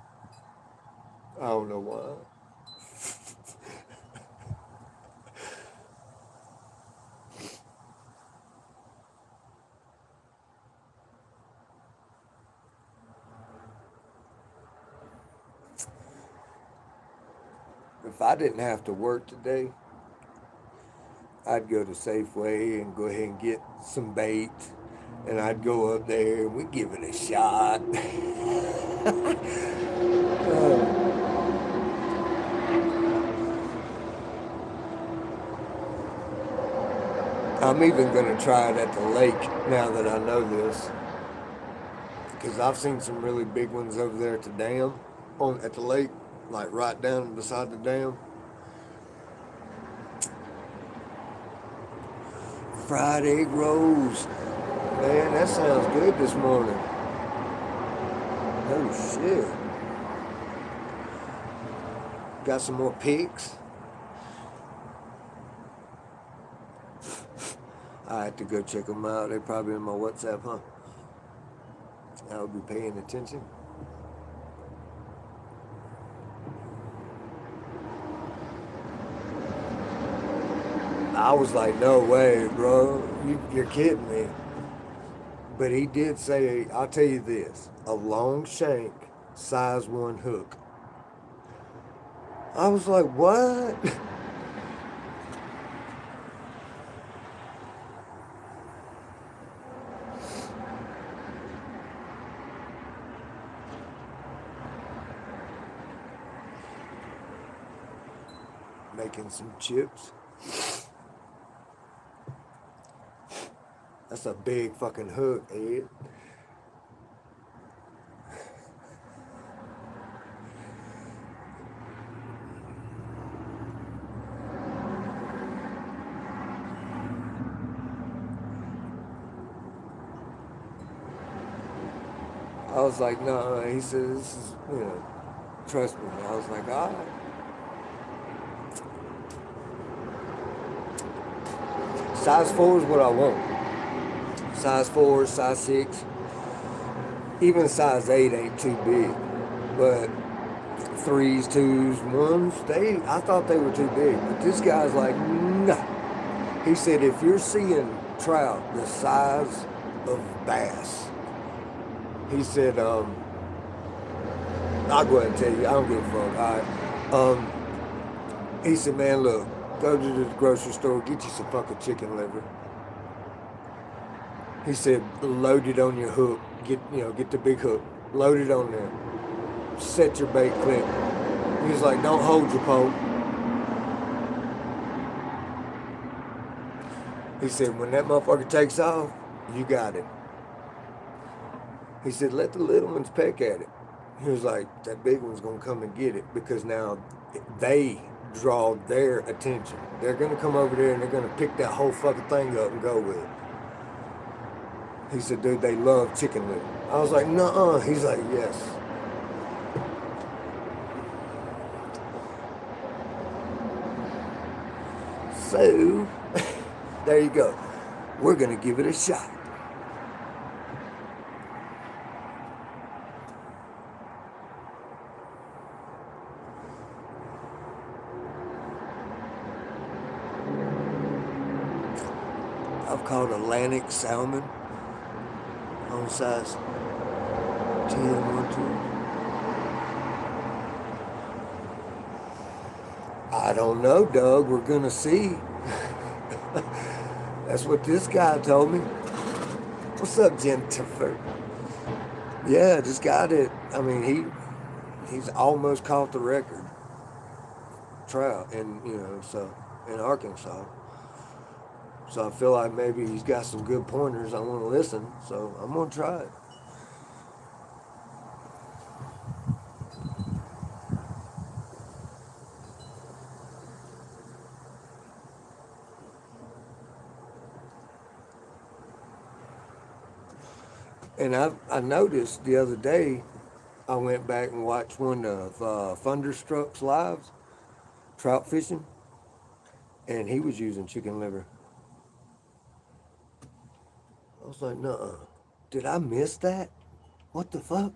I don't know why. If I didn't have to work today, I'd go to Safeway and go ahead and get some bait, and I'd go up there and we'd give it a shot. I'm even going to try it at the lake now that I know this, because I've seen some really big ones over there at the dam, at the lake, like right down beside the dam. Fried egg rolls. Man, that sounds good this morning. Oh shit. Got some more pics. I have to go check them out. They're probably in my WhatsApp, huh? I'll be paying attention. I was like, no way, bro. You're kidding me. But he did say, I'll tell you this, a long shank, size 1 hook. I was like, what? Making some chips. That's a big fucking hook, Ed. I was like, no. He said, this is, trust me. I was like, all right. Size 4 is what I want. Size 4, size 6. Even size 8 ain't too big. But 3s, 2s, 1s, I thought they were too big. But this guy's like, no. He said, if you're seeing trout the size of bass, He said, I'll go ahead and tell you, I don't give a fuck. All right. He said, man, look, go to the grocery store, get you some fucking chicken liver. He said, load it on your hook. Get the big hook. Load it on there. Set your bait clip. He was like, don't hold your pole. He said, when that motherfucker takes off, you got it. He said, let the little ones peck at it. He was like, that big one's going to come and get it because now they draw their attention. They're going to come over there and they're going to pick that whole fucking thing up and go with it. He said, dude, they love chicken liver. I was like, nuh-uh. He's like, yes. So, there you go. We're going to give it a shot. I've caught Atlantic salmon on size 10, 1, 2. I don't know, Doug. We're going to see. That's what this guy told me. What's up, Jennifer? Yeah, this guy that, I mean, he's almost caught the record trout in Arkansas. So I feel like maybe he's got some good pointers. I want to listen, so I'm going to try it. And I noticed the other day, I went back and watched one of Thunderstruck's lives, trout fishing, and he was using chicken liver. I was like, nuh-uh. Did I miss that? What the fuck?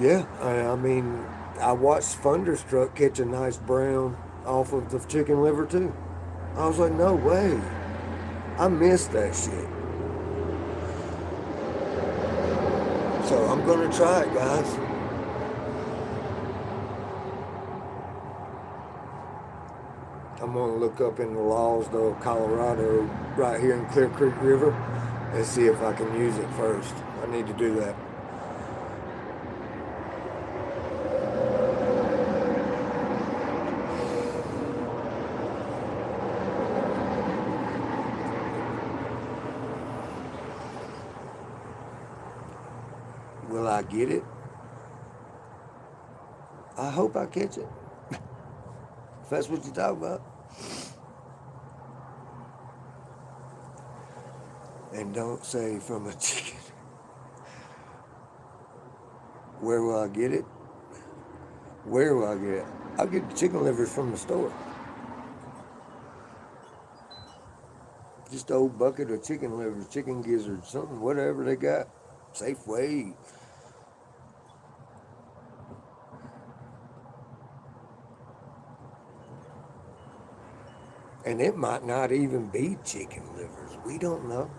Yeah, I mean, I watched Thunderstruck catch a nice brown off of the chicken liver too. I was like, no way. I missed that shit. So I'm gonna try it, guys. I'm gonna look up in the laws though, Colorado, right here in Clear Creek River, and see if I can use it first. I need to do that. Will I get it? I hope I catch it. If that's what you talk about. And don't say from a chicken. Where will I get it? Where will I get it? I'll get the chicken livers from the store. Just an old bucket of chicken livers, chicken gizzards, something, whatever they got. Safeway. And it might not even be chicken livers. We don't know.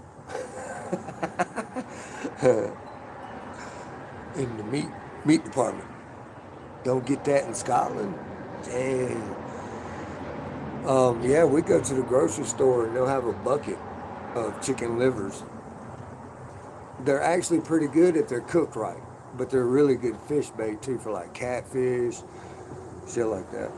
In the meat department. Don't get that in Scotland. Dang. Yeah, we go to the grocery store and they'll have a bucket of chicken livers. They're actually pretty good if they're cooked right, but they're really good fish bait too for like catfish, shit like that.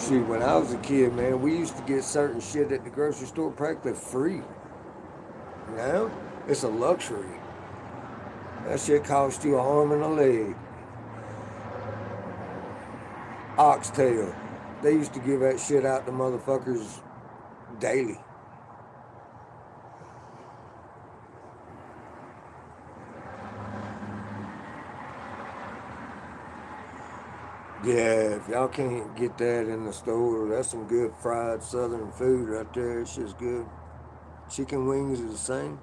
Shoot, when I was a kid, man, we used to get certain shit at the grocery store practically free. Now, it's a luxury. That shit cost you an arm and a leg. Oxtail. They used to give that shit out to motherfuckers daily. Yeah, if y'all can't get that in the store, that's some good fried southern food right there. It's just good. Chicken wings are the same.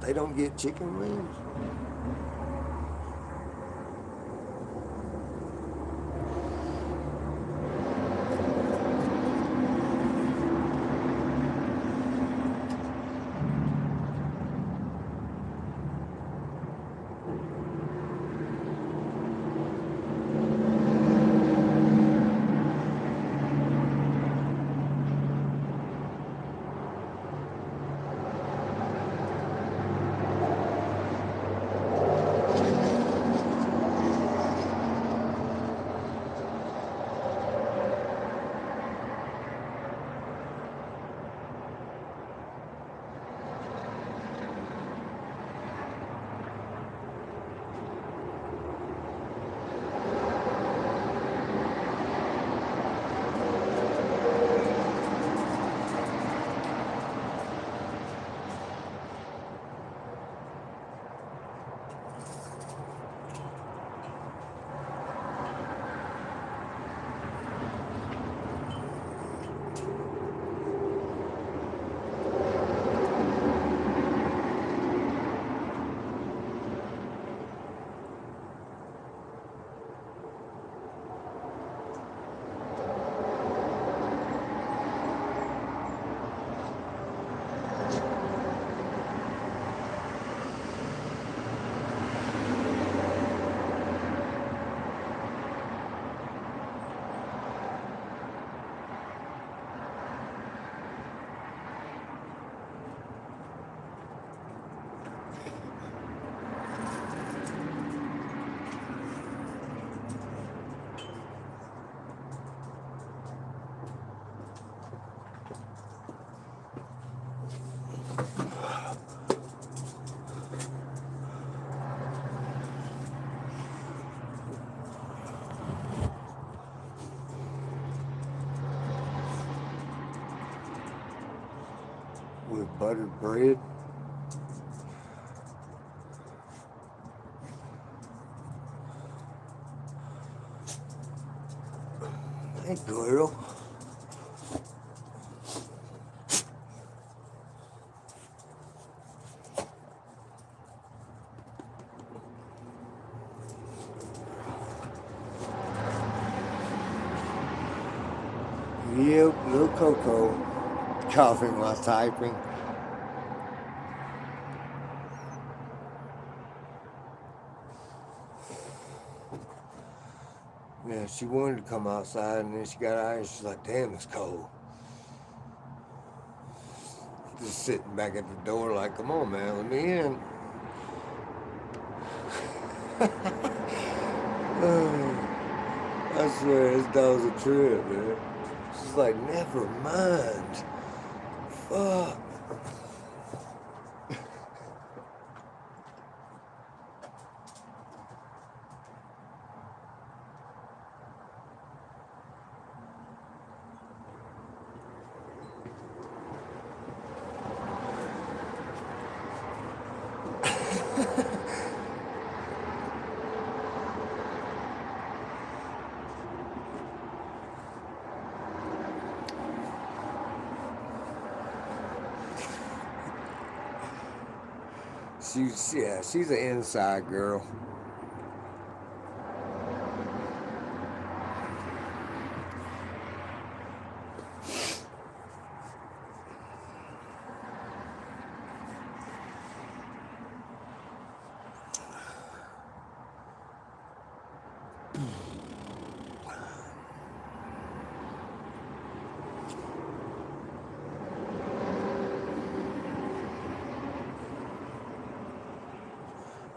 They don't get chicken wings. With buttered bread. Hey, girl. Yep, little Coco. Coughing while typing. Yeah, she wanted to come outside, and then she got out, and she's like, damn, it's cold. Just sitting back at the door like, come on, man, let me in. I swear, this dog's a trip, man. She's like, never mind. Fuck. She's an inside girl.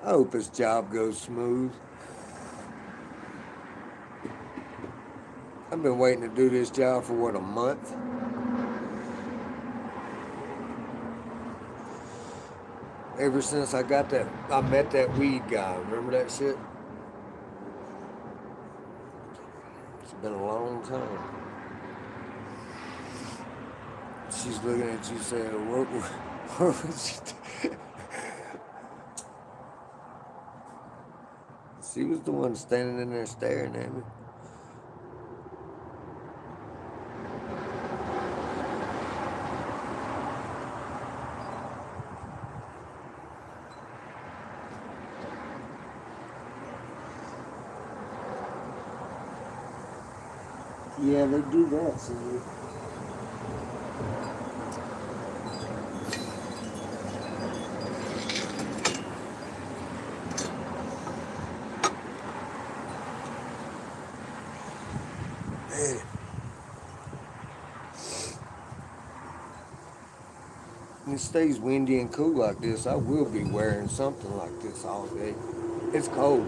I hope his job goes smooth. I've been waiting to do this job for what, a month? Ever since I met that weed guy. Remember that shit? It's been a long time. She's looking at you saying, She was the one standing in there staring at me. Yeah, they do that, see. Man. When it stays windy and cool like this, I will be wearing something like this all day. It's cold.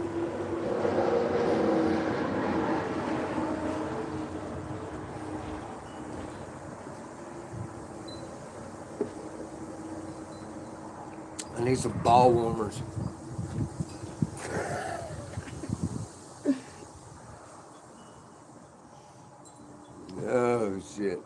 I need some ball warmers. Oh, shit.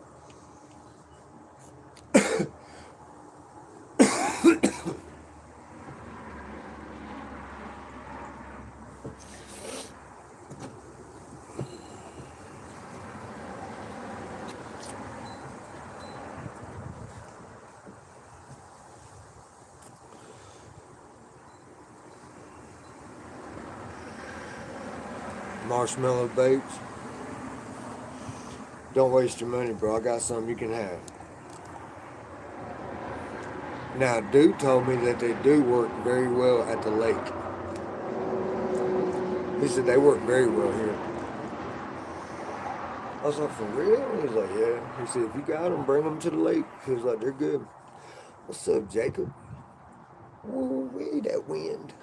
Marshmallow Bates. Don't waste your money, bro. I got something you can have. Now, dude told me that they do work very well at the lake. He said they work very well here. I was like, for real? He was like, yeah. He said, if you got them, bring them to the lake. He was like, they're good. What's up, Jacob? Whoa, wait, that wind.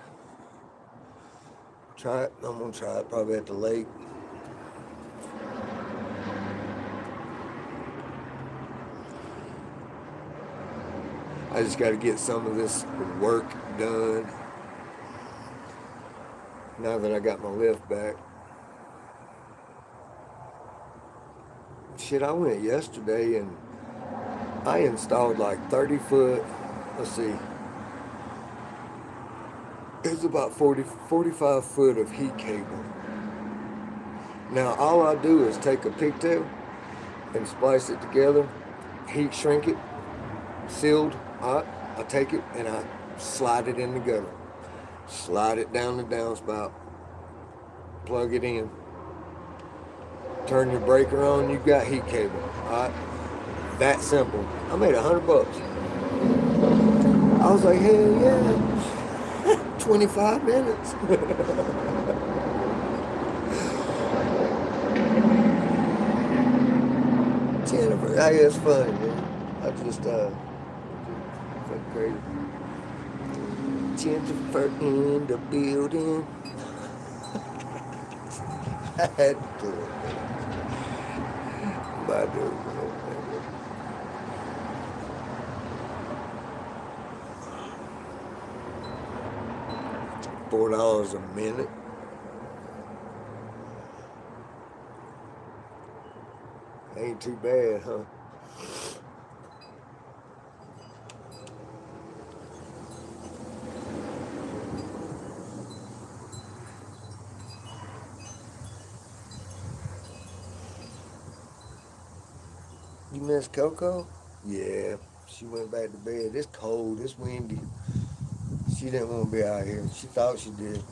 Try it. I'm going to try it probably at the lake. I just got to get some of this work done now that I got my lift back. Shit, I went yesterday and I installed like 30 foot, let's see, it's about 45 foot of heat cable. Now all I do is take a pigtail and splice it together, heat shrink it, sealed. I take it and I slide it in the gutter. Slide it down the downspout. Plug it in. Turn your breaker on, you got heat cable. Alright? That simple. I made $100. I was like, hell yeah. 25 minutes. Jennifer, hey, it's funny, man. I just crazy. Jennifer in the building. I had to do it, man. My dude, $4 a minute. Ain't too bad, huh? You miss Coco? Yeah, she went back to bed. It's cold, it's windy. She didn't want to be out here. She thought she did.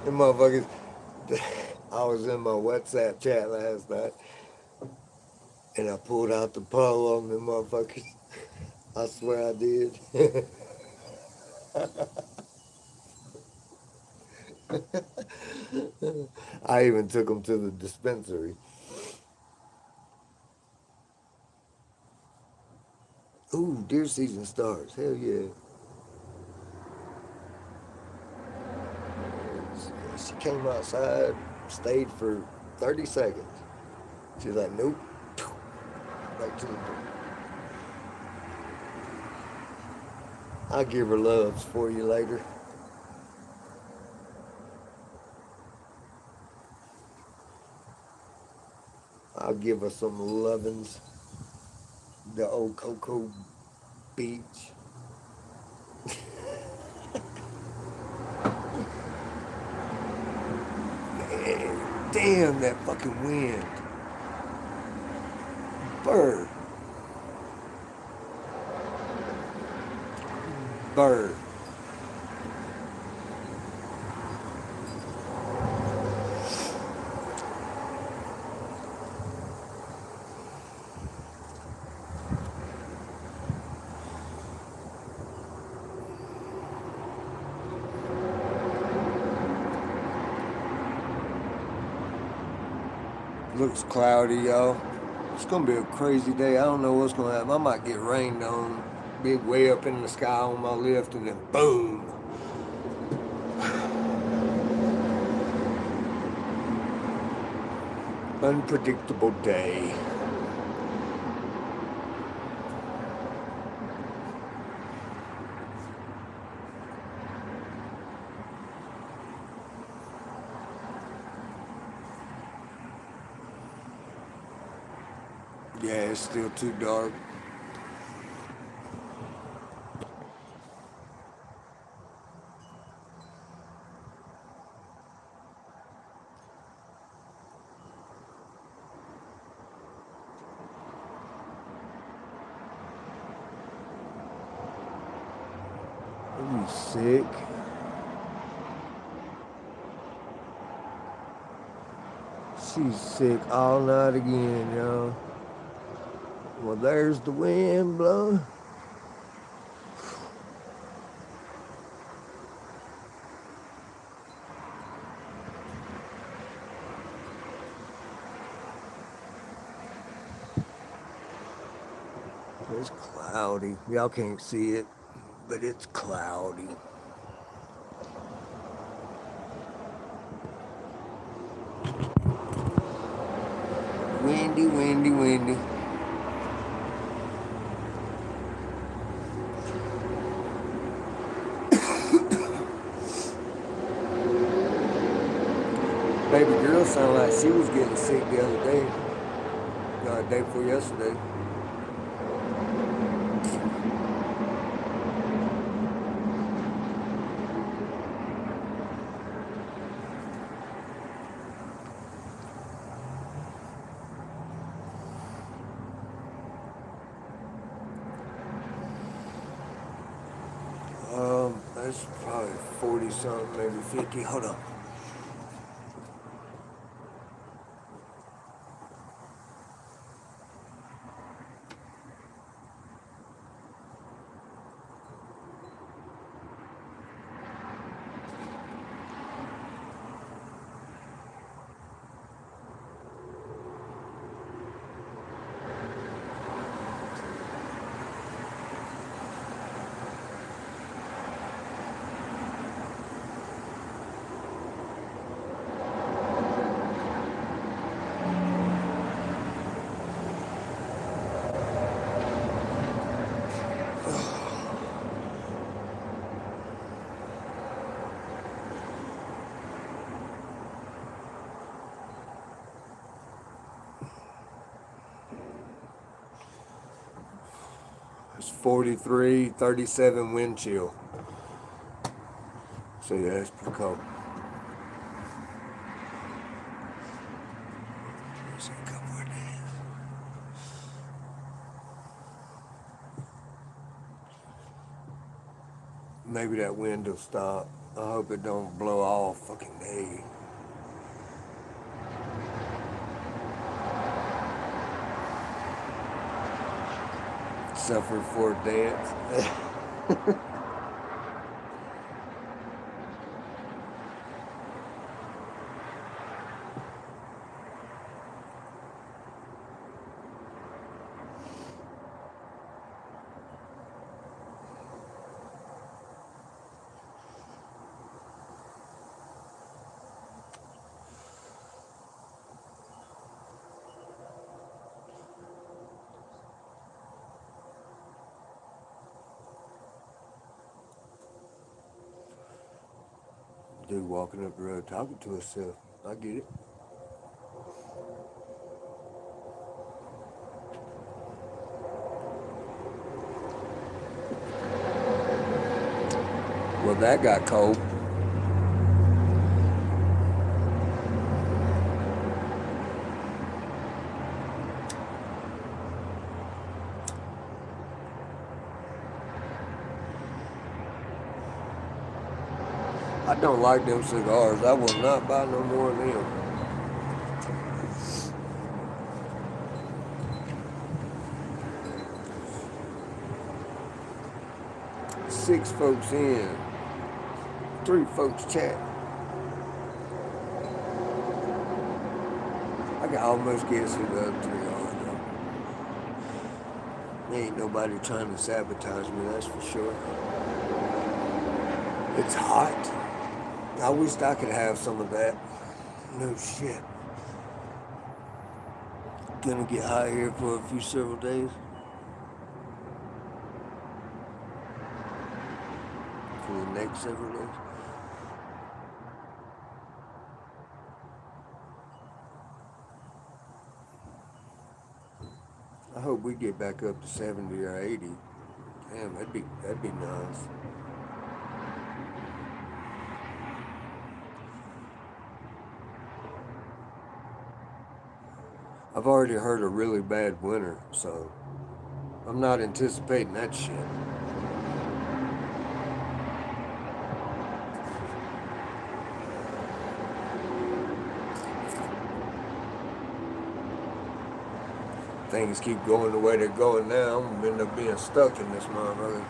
The motherfuckers, I was in my WhatsApp chat last night and I pulled out the pole on the motherfuckers. I swear I did. I even took them to the dispensary. Ooh, deer season starts. Hell yeah. She came outside Stayed for 30 seconds. She's like, nope. Back to the door. I'll give her loves for you later. I'll give her some lovins. The old Cocoa Beach. Man, damn that fucking wind. Bird. Bird. Looks cloudy, y'all. It's gonna be a crazy day. I don't know what's gonna happen. I might get rained on, big way up in the sky on my lift, and then boom. Unpredictable day. Yeah, it's still too dark. Are you sick? She's sick all night again, y'all. Well, there's the wind blowing. It's cloudy. Y'all can't see it, but it's cloudy. Windy, windy, windy. Baby girl sounded like she was getting sick the other day. Day before yesterday. That's probably 40 something, maybe 50. Hold on. It's 43, 37 wind chill. So yeah, it's pretty cold. There's a couple of days. Maybe that wind will stop. I hope it don't blow all fucking day. Suffer for a dance. Dude walking up the road talking to himself. I get it. Well, that got cold. I don't like them cigars. I will not buy no more of them. Six folks in, 3 folks chat. I can almost guess who the other 3 are though. There ain't nobody trying to sabotage me, that's for sure. It's hot. I wished I could have some of that. No shit. Gonna get hot here for a few several days. For the next several days. I hope we get back up to 70 or 80. Damn, that'd be nice. I've already heard a really bad winter, so I'm not anticipating that shit. Things keep going the way they're going now, I'm gonna end up being stuck in this motherfucker.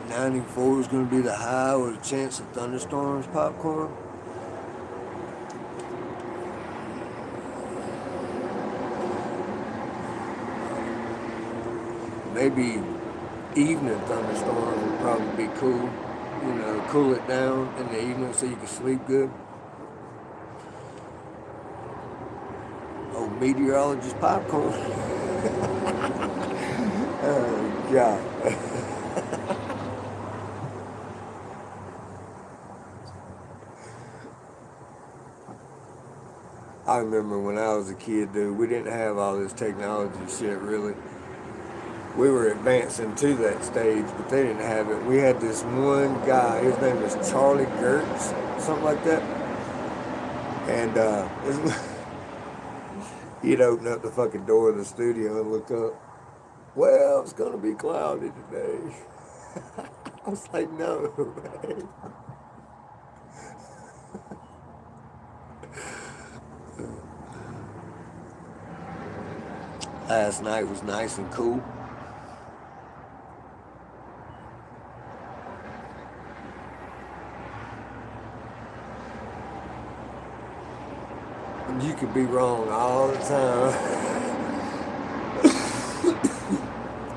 '94 is going to be the high with a chance of thunderstorms, popcorn. Maybe evening thunderstorms would probably be cool. You know, cool it down in the evening so you can sleep good. Oh, meteorologist popcorn. Oh, God. I remember when I was a kid, dude, we didn't have all this technology shit, really. We were advancing to that stage, but they didn't have it. We had this one guy, his name was Charlie Gertz, something like that. And he'd open up the fucking door of the studio and look up. Well, it's gonna be cloudy today. I was like, no, man. Last night was nice and cool. You could be wrong all the time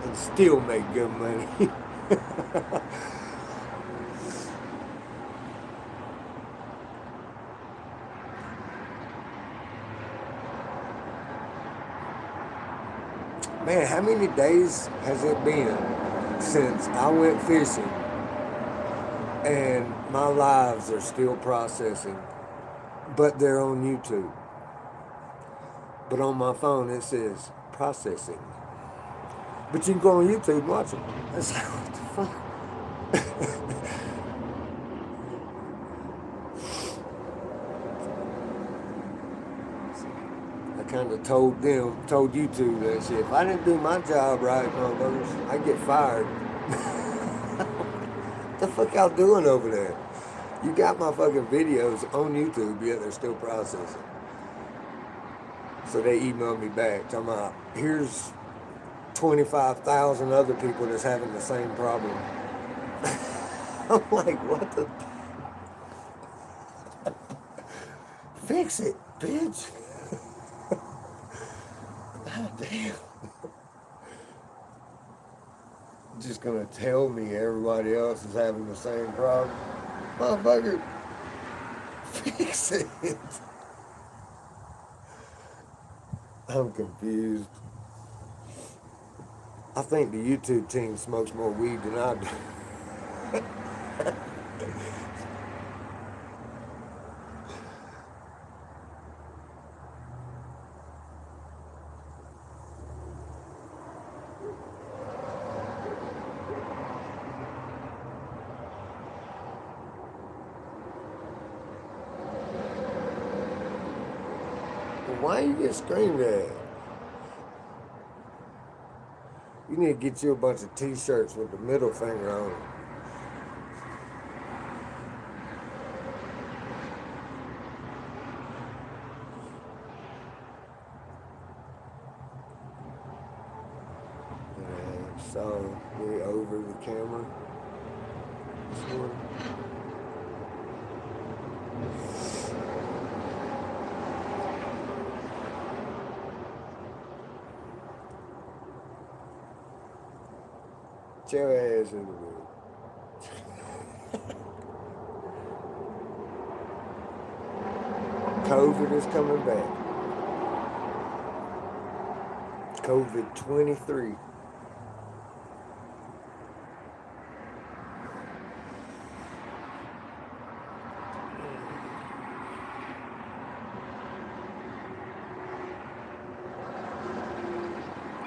and still make good money. Man, how many days has it been since I went fishing and my lives are still processing, but they're on YouTube? But on my phone it says processing. But you can go on YouTube and watch them. It's like, what the fuck? I kind of told YouTube that shit. If I didn't do my job right, motherfuckers, I'd get fired. What the fuck y'all doing over there? You got my fucking videos on YouTube, yet they're still processing. So they emailed me back, talking about, here's 25,000 other people that's having the same problem. I'm like, what the? Fix it, bitch. God damn. Just gonna tell me everybody else is having the same problem? Motherfucker, fix it. I'm confused. I think the YouTube team smokes more weed than I do. Why you get screamed at? You need to get you a bunch of t-shirts with the middle finger on them. So we over the camera this morning. Get your ass in the room. COVID is coming back. COVID 23.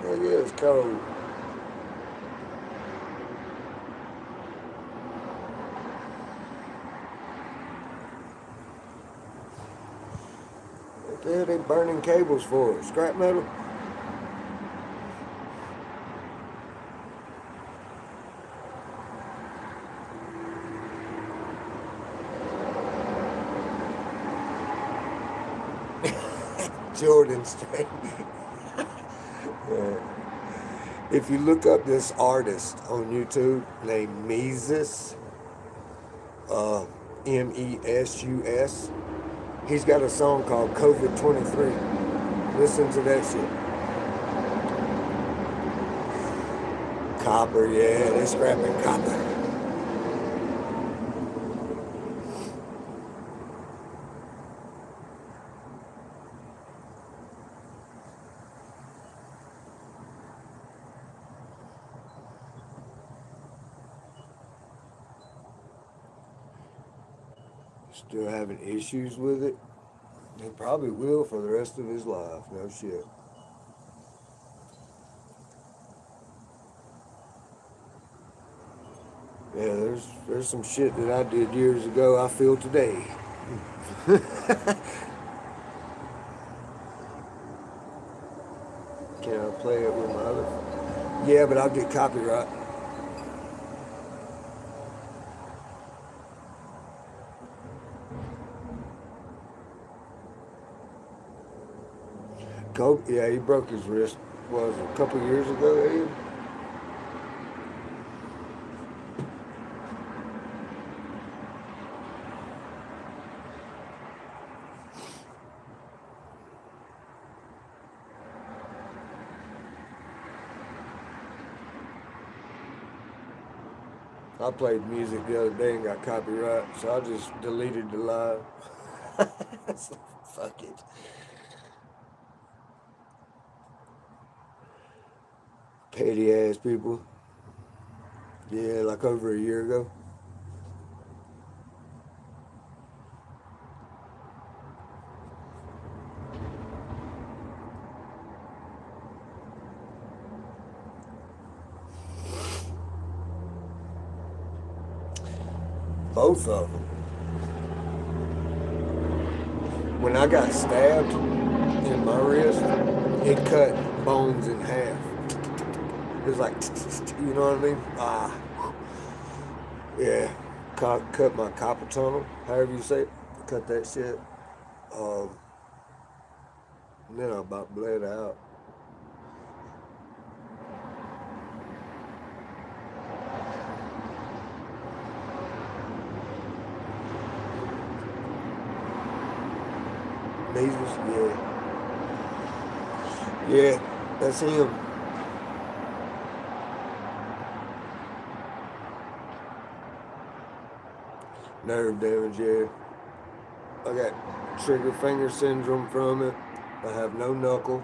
It is cold. What the hell they burning cables for? Scrap metal? Jordan Straight. Yeah. If you look up this artist on YouTube named Mesus, M-E-S-U-S, he's got a song called COVID 23. Listen to that shit. Copper, yeah, they're scrapping copper. Still having issues with it? He probably will for the rest of his life. No shit. Yeah, there's some shit that I did years ago I feel today. Can I play it with my other? Yeah, but I'll get copyright. Kobe, yeah, he broke his wrist. Was it a couple years ago, Ed? I played music the other day and got copyright, so I just deleted the live. Fuck it. Petty ass people. Yeah, like over a year ago. Both of them. When I got stabbed in my wrist, it cut bones in half. It was like, you know what I mean? Yeah. Cut my carpal tunnel, however you say it. Cut that shit. And then I about bled out. Measles, yeah. Yeah, that's him. Nerve damage, yeah. I got trigger finger syndrome from it. I have no knuckle.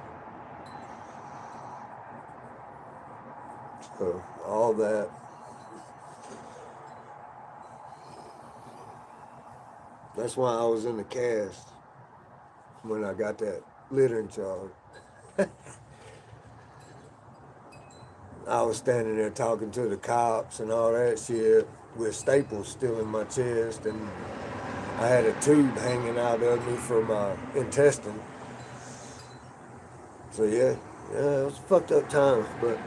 all that. That's why I was in the cast when I got that littering charge. I was standing there talking to the cops and all that shit with staples still in my chest, and I had a tube hanging out of me for my intestine. So yeah, it was fucked up times, but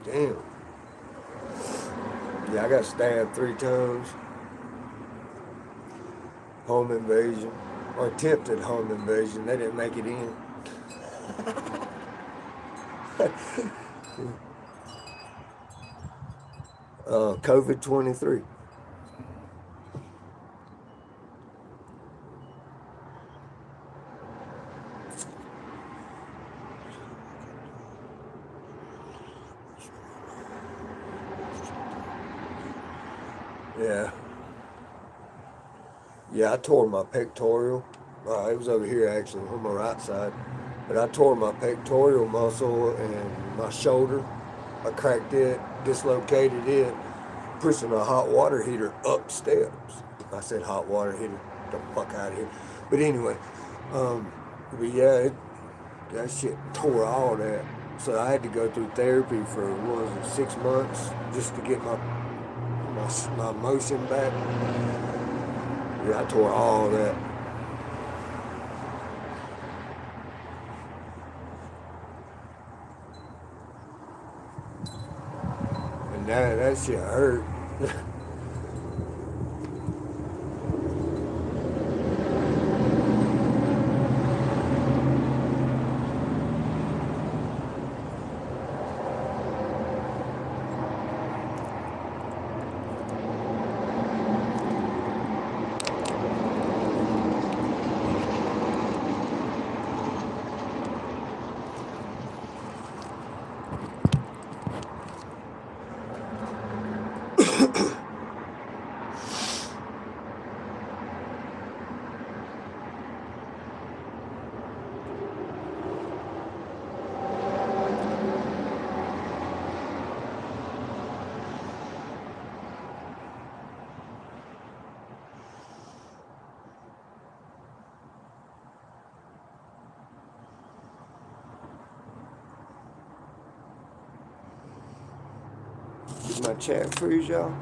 damn. Yeah, I got stabbed 3 times. Home invasion, or attempted home invasion. They didn't make it in. COVID-23. Yeah. Yeah, I tore my pectoral. It was over here actually on my right side. But I tore my pectoral muscle and my shoulder. I cracked it, dislocated it, pushing a hot water heater up steps. I said hot water heater, get the fuck out of here. But anyway, but yeah, that shit tore all that. So I had to go through therapy for, 6 months just to get my motion back. Yeah, I tore all that. And that shit hurt. Did my chat freeze, y'all?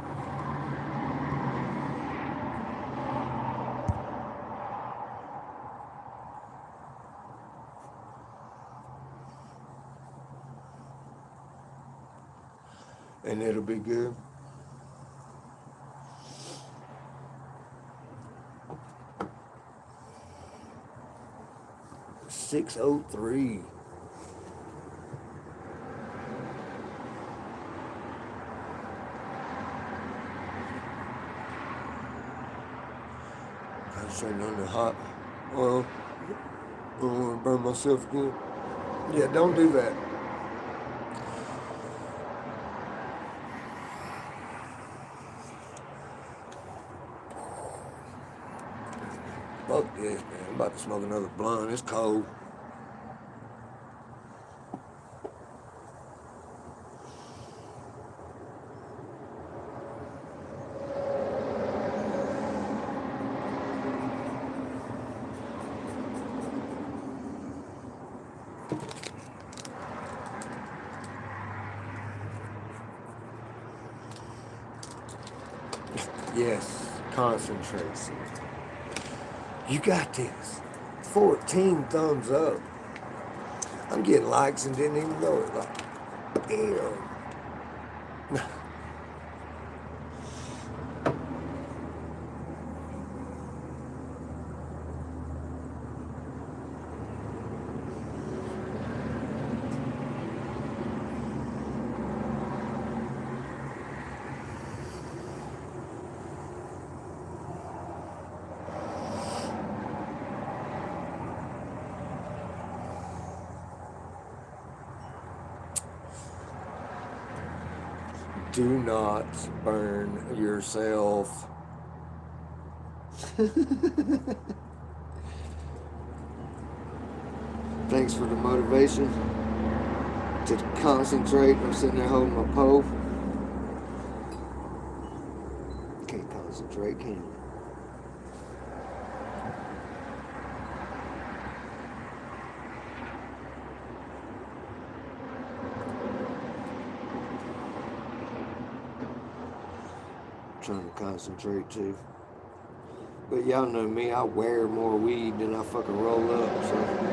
And it'll be good. 6:03. I was turning on the hot oil. I don't want to burn myself again. Yeah, don't do that. Fuck this, man. I'm about to smoke another blunt. It's cold. Yes, concentrate. You got this. 14 thumbs up. I'm getting likes and didn't even know it. Like, damn. Do not burn yourself. Thanks for the motivation to concentrate. I'm sitting there holding my pole. Can't concentrate, can you? Trying to concentrate too. But y'all know me, I wear more weed than I fucking roll up, so.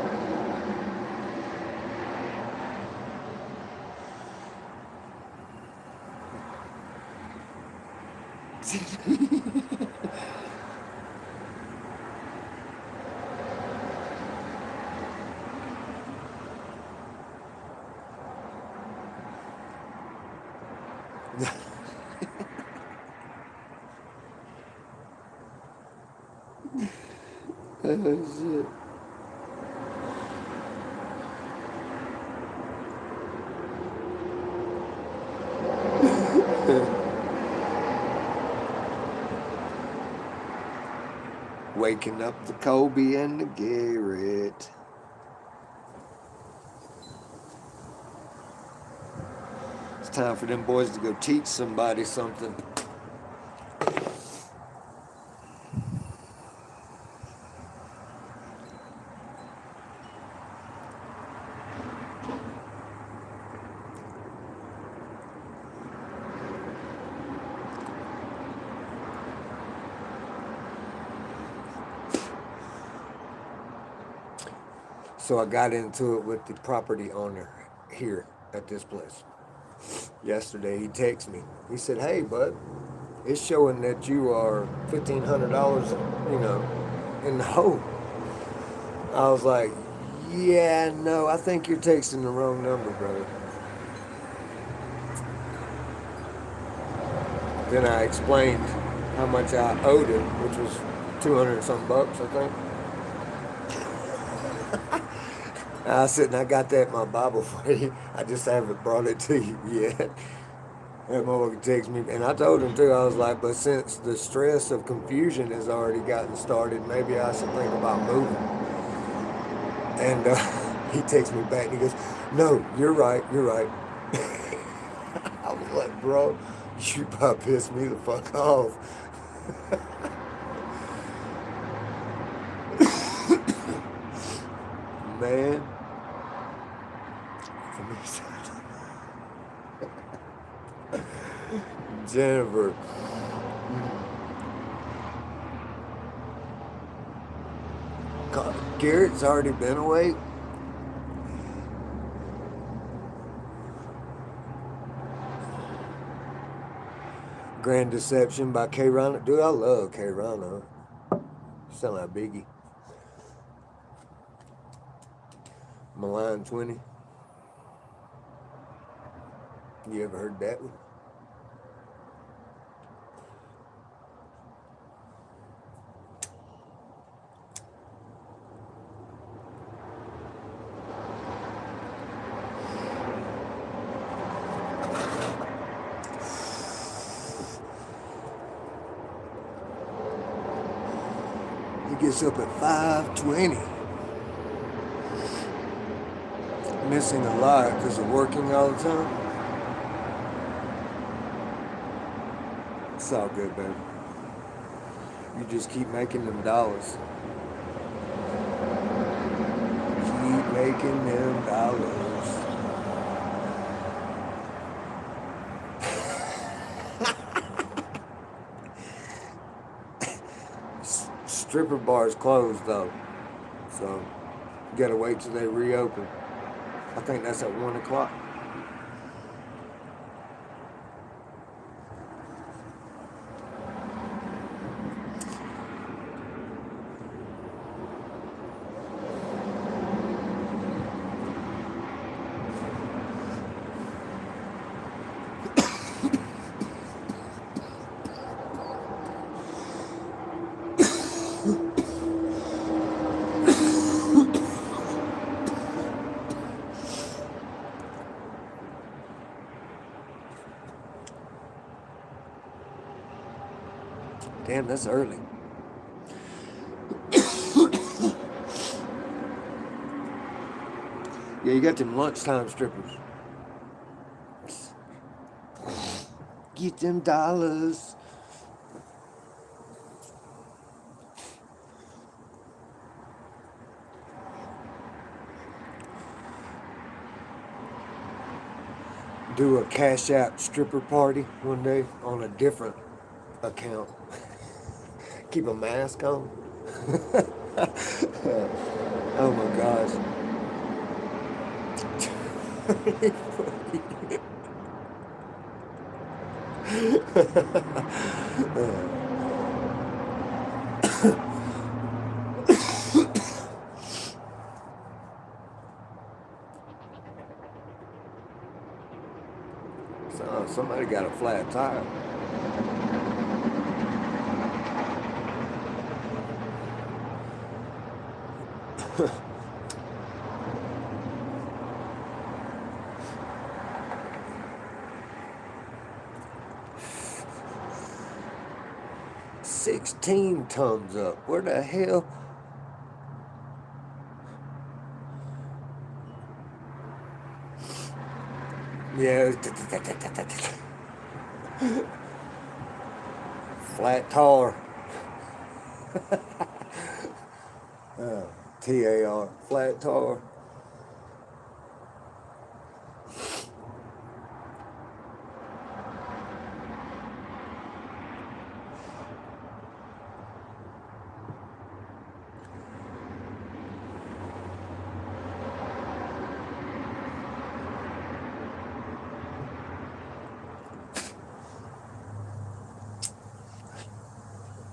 Oh, shit. Waking up the Kobe and the Garrett. It's time for them boys to go teach somebody something. So I got into it with the property owner here at this place. Yesterday he texted me. He said, "Hey, bud, it's showing that you are $1,500, in the hole." I was like, "Yeah, no, I think you're texting the wrong number, brother." Then I explained how much I owed him, which was 200 and some bucks, I think. I said, and I got that in my Bible for you. I just haven't brought it to you yet. That motherfucker texted me, and I told him too, I was like, but since the stress of confusion has already gotten started, maybe I should think about moving. And he texts me back and he goes, "No, you're right. I was like, bro, you about pissed me the fuck off. Man. Jennifer. Garrett's already been away. Grand Deception by K. Rana. Dude, I love K. Rana. Sound like Biggie. Malign 20. You ever heard that one? He gets up at 5:20. Missing a lot because of working all the time. It's all good, baby. You just keep making them dollars. Keep making them dollars. Stripper bar's closed though, so you gotta wait till they reopen. I think that's at 1 o'clock. Damn, that's early. Yeah, you got them lunchtime strippers. Get them dollars. Do a Cash App stripper party one day on a different account. Keep a mask on. Oh my gosh. So somebody got a flat tire. $16 thumbs up. Where the hell? Yeah. Flat tar. TAR. Flat tar.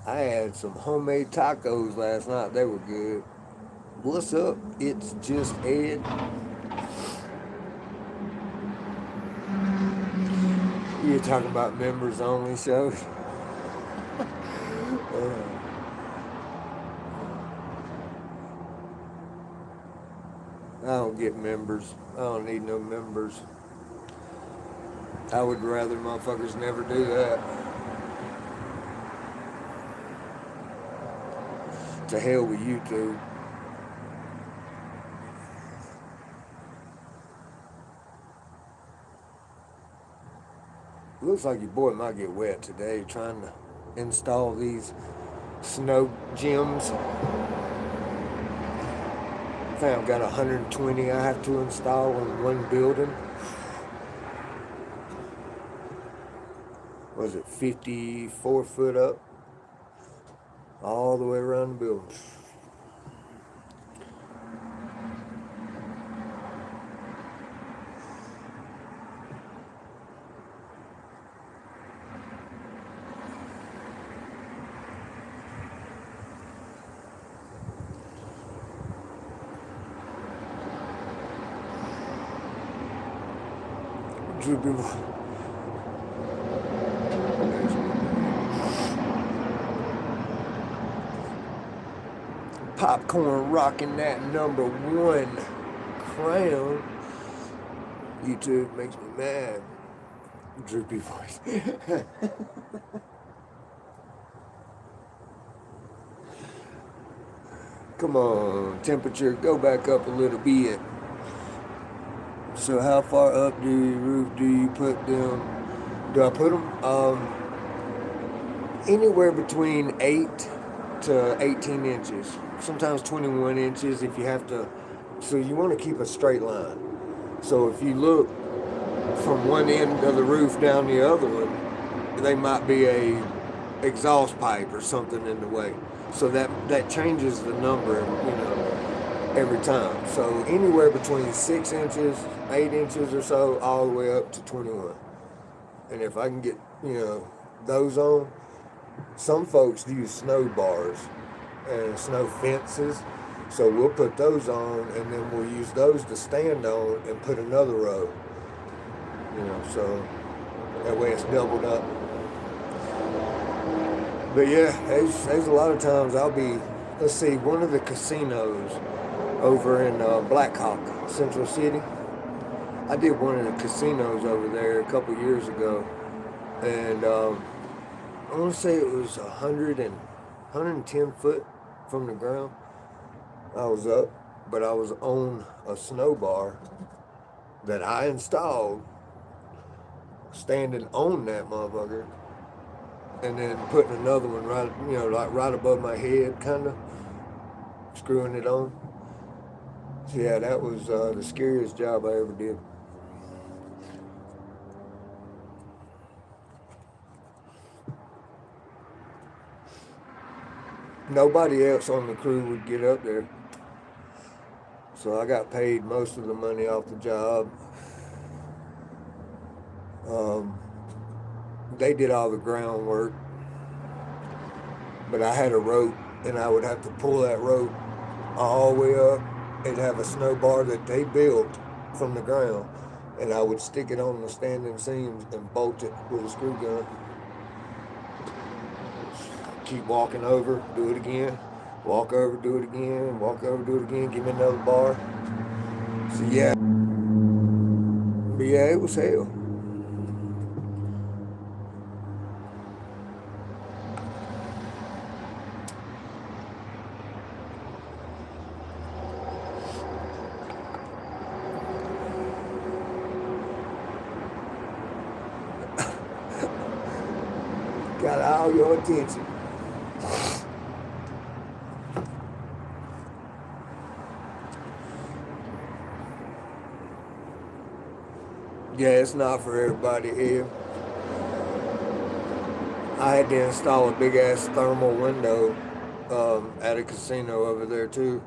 I had some homemade tacos last night. They were good. What's up? It's just Ed. You're talking about members only shows? I don't get members. I don't need no members. I would rather motherfuckers never do that. To hell with YouTube. Looks like your boy might get wet today trying to install these snow gyms. I think I've got 120 I have to install in one building. Was it 54 foot up? All the way around the building. Droopy. Popcorn rocking that #1 crown. YouTube makes me mad. Droopy voice. Come on, temperature, go back up a little bit. So how far up do your roof do you put them? Do I put them? Anywhere between 8 to 18 inches. Sometimes 21 inches if you have to. So you want to keep a straight line. So if you look from one end of the roof down the other one, they might be a exhaust pipe or something in the way. So that changes the number, every time. So anywhere between 6 inches, 8 inches or so, all the way up to 21. And if I can get, those on, some folks use snow bars and snow fences. So we'll put those on and then we'll use those to stand on and put another row. So that way it's doubled up. But yeah, there's a lot of times I'll be, let's see, one of the casinos over in Blackhawk, Central City. I did one of the casinos over there a couple years ago, and I want to say it was 110 foot from the ground. I was up but I was on a snow bar that I installed, standing on that motherfucker, and then putting another one right, like right above my head, kind of screwing it on. So yeah, that was the scariest job I ever did. Nobody else on the crew would get up there, so I got paid most of the money off the job. They did all the groundwork, but I had a rope, and I would have to pull that rope all the way up and have a snow bar that they built from the ground, and I would stick it on the standing seams and bolt it with a screw gun. Keep walking over, do it again, walk over, do it again, walk over, do it again, give me another bar. So yeah, but yeah, it was hell. Got all your attention. Yeah, it's not for everybody here. I had to install a big ass thermal window at a casino over there too.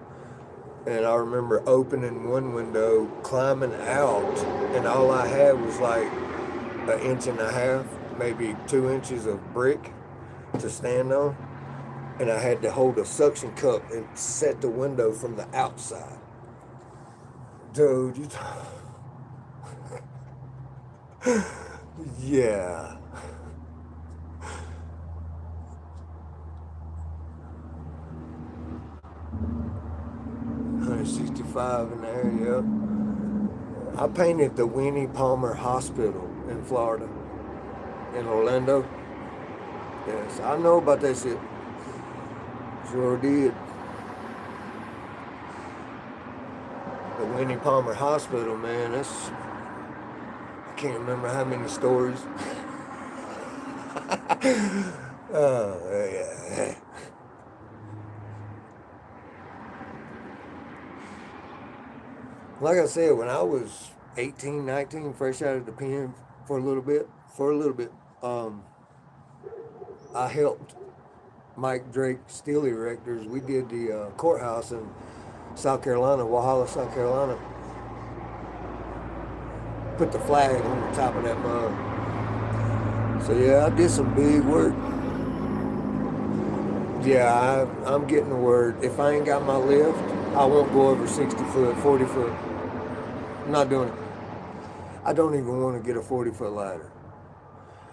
And I remember opening one window, climbing out, and all I had was like 1.5 inches, maybe 2 inches of brick to stand on. And I had to hold a suction cup and set the window from the outside. Dude, yeah. $165 in there, yeah. I painted the Winnie Palmer Hospital in Florida, in Orlando. Yes, I know about that shit. Sure did. The Winnie Palmer Hospital, man, I can't remember how many stories. Oh, yeah. Like I said, when I was 18, 19, fresh out of the pen for a little bit, I helped Mike Drake Steel Erectors. We did the courthouse in South Carolina, Walhalla, South Carolina. Put the flag on the top of that mug. So yeah, I did some big work. Yeah, I'm getting the word. If I ain't got my lift, I won't go over 60 foot, 40 foot. I'm not doing it. I don't even want to get a 40-foot ladder.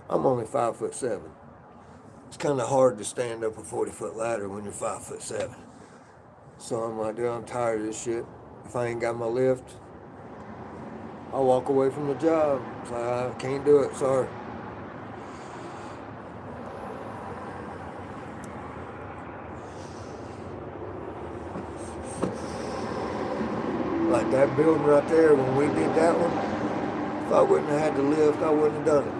I'm only 5'7". It's kind of hard to stand up a 40-foot ladder when you're 5'7". So I'm like, dude, I'm tired of this shit. If I ain't got my lift, I'll walk away from the job. It's like, I can't do it, sorry. Like that building right there, when we did that one, if I wouldn't have had the lift, I wouldn't have done it.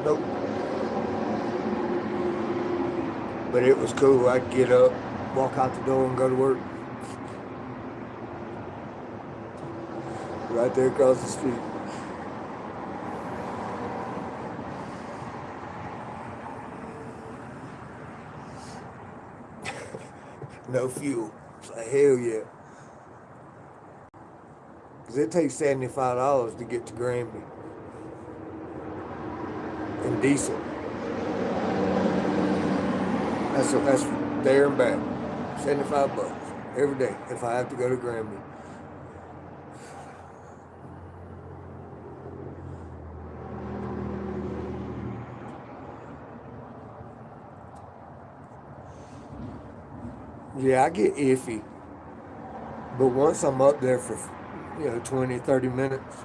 Nope. But it was cool. I'd get up, walk out the door, and go to work. Right there across the street. No fuel. It's like, hell yeah. Because it takes $75 to get to Granby. In diesel. That's there and back. $75 every day if I have to go to Granby. Yeah, I get iffy. But once I'm up there for 20, 30 minutes,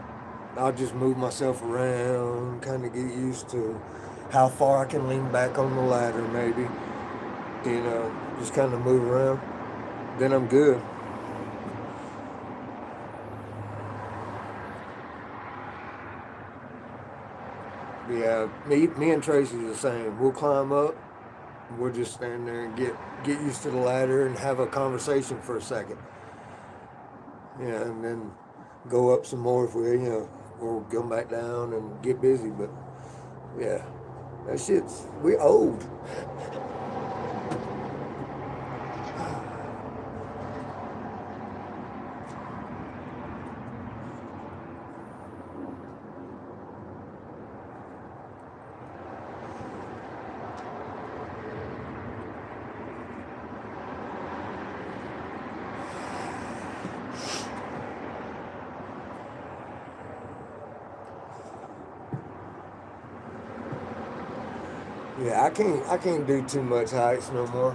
I'll just move myself around, kind of get used to how far I can lean back on the ladder, maybe. Just kind of move around. Then I'm good. me and Tracy's the same. We'll climb up. We'll just stand there and get used to the ladder and have a conversation for a second. Yeah, and then go up some more if we'll come back down and get busy. But yeah, that shit's, we old. Yeah, I can't do too much heights no more.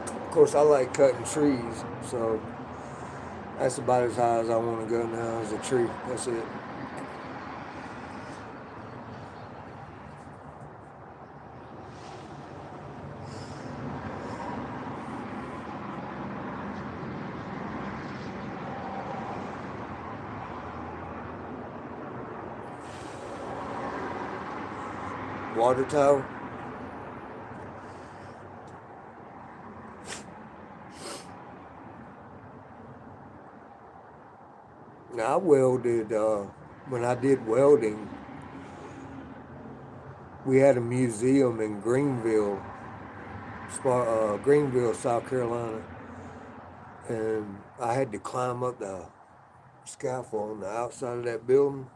Of course, I like cutting trees, so that's about as high as I want to go now, is a tree. That's it. Water tower. Now, I welded, when I did welding, we had a museum in Greenville, South Carolina, and I had to climb up the scaffold on the outside of that building,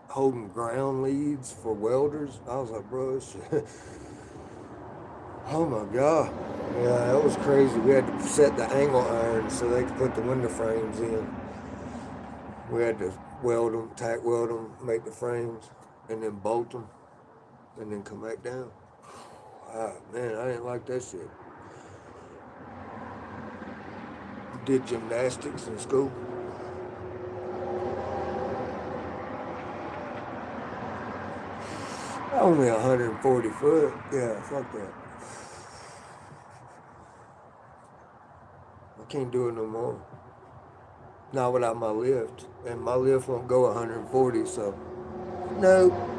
holding ground leads for welders. I was like, bro, this shit. Oh my God. Yeah, that was crazy. We had to set the angle irons so they could put the window frames in. We had to weld them, tack weld them, make the frames, and then bolt them, and then come back down. Wow, man, I didn't like that shit. Did gymnastics in school. Only 140 foot. Yeah, fuck that. I can't do it no more. Not without my lift. And my lift won't go 140, so no.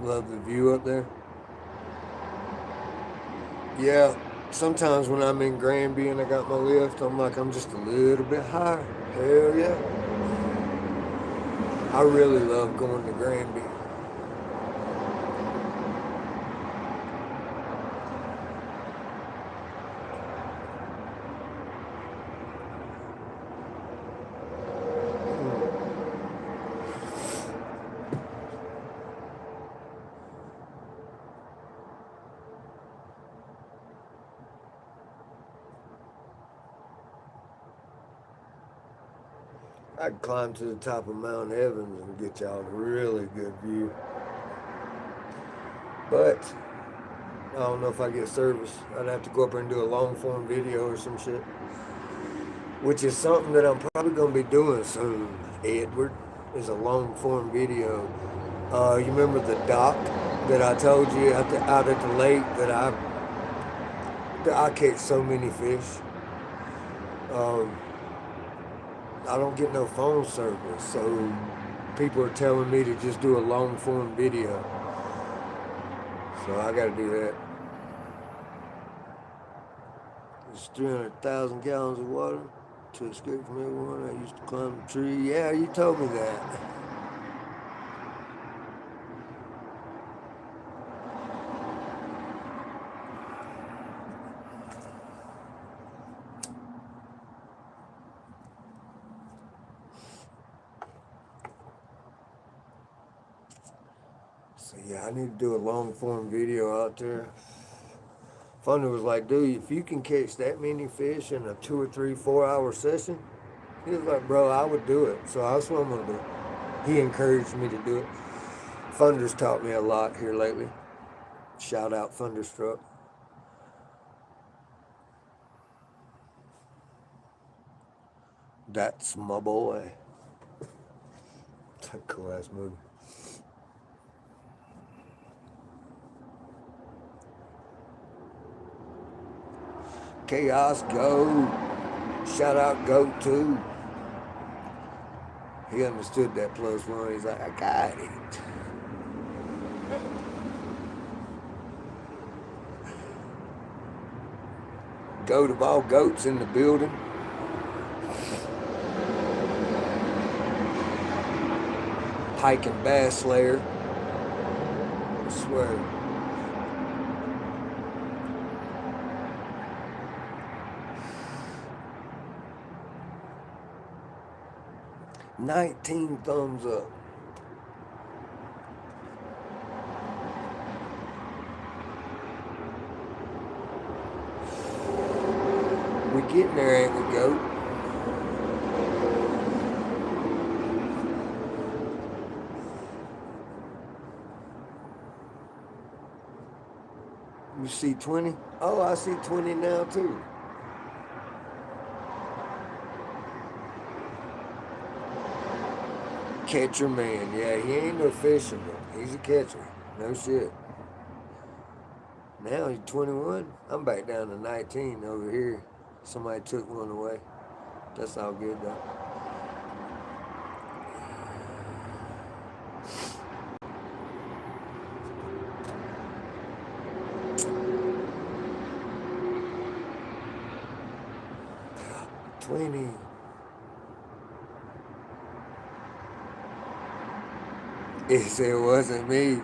Love the view up there. Yeah, sometimes when I'm in Granby and I got my lift, I'm like, I'm just a little bit higher. Hell yeah. I really love going to Granby. I could climb to the top of Mount Evans and get y'all a really good view. But I don't know if I get service. I'd have to go up there and do a long form video or some shit. Which is something that I'm probably going to be doing soon, Edward, is a long form video. You remember the dock that I told you out at the lake that I catch so many fish? I don't get no phone service, so people are telling me to just do a long form video. So I gotta do that. It's 300,000 gallons of water to escape from everyone. I used to climb a tree. Yeah, you told me that. So yeah, I need to do a long form video out there. Thunder was like, dude, if you can catch that many fish in a 2 or 3, 4 hour session, he was like, bro, I would do it. So that's what I'm gonna do. He encouraged me to do it. Thunder's taught me a lot here lately. Shout out Thunderstruck. That's my boy. It's a cool ass movie. Chaos Goat. Shout out Goat too. He understood that +1. He's like, I got it. Goat of all goats in the building. Pike and Bass Slayer. I swear. $19 thumbs up. We getting there, ain't we, Goat? You see 20? Oh, I see 20 now too. Catcher man, yeah, he ain't no fisherman. He's a catcher. No shit. Now he's 21. I'm back down to 19 over here. Somebody took one away. That's all good though. $20. It wasn't me.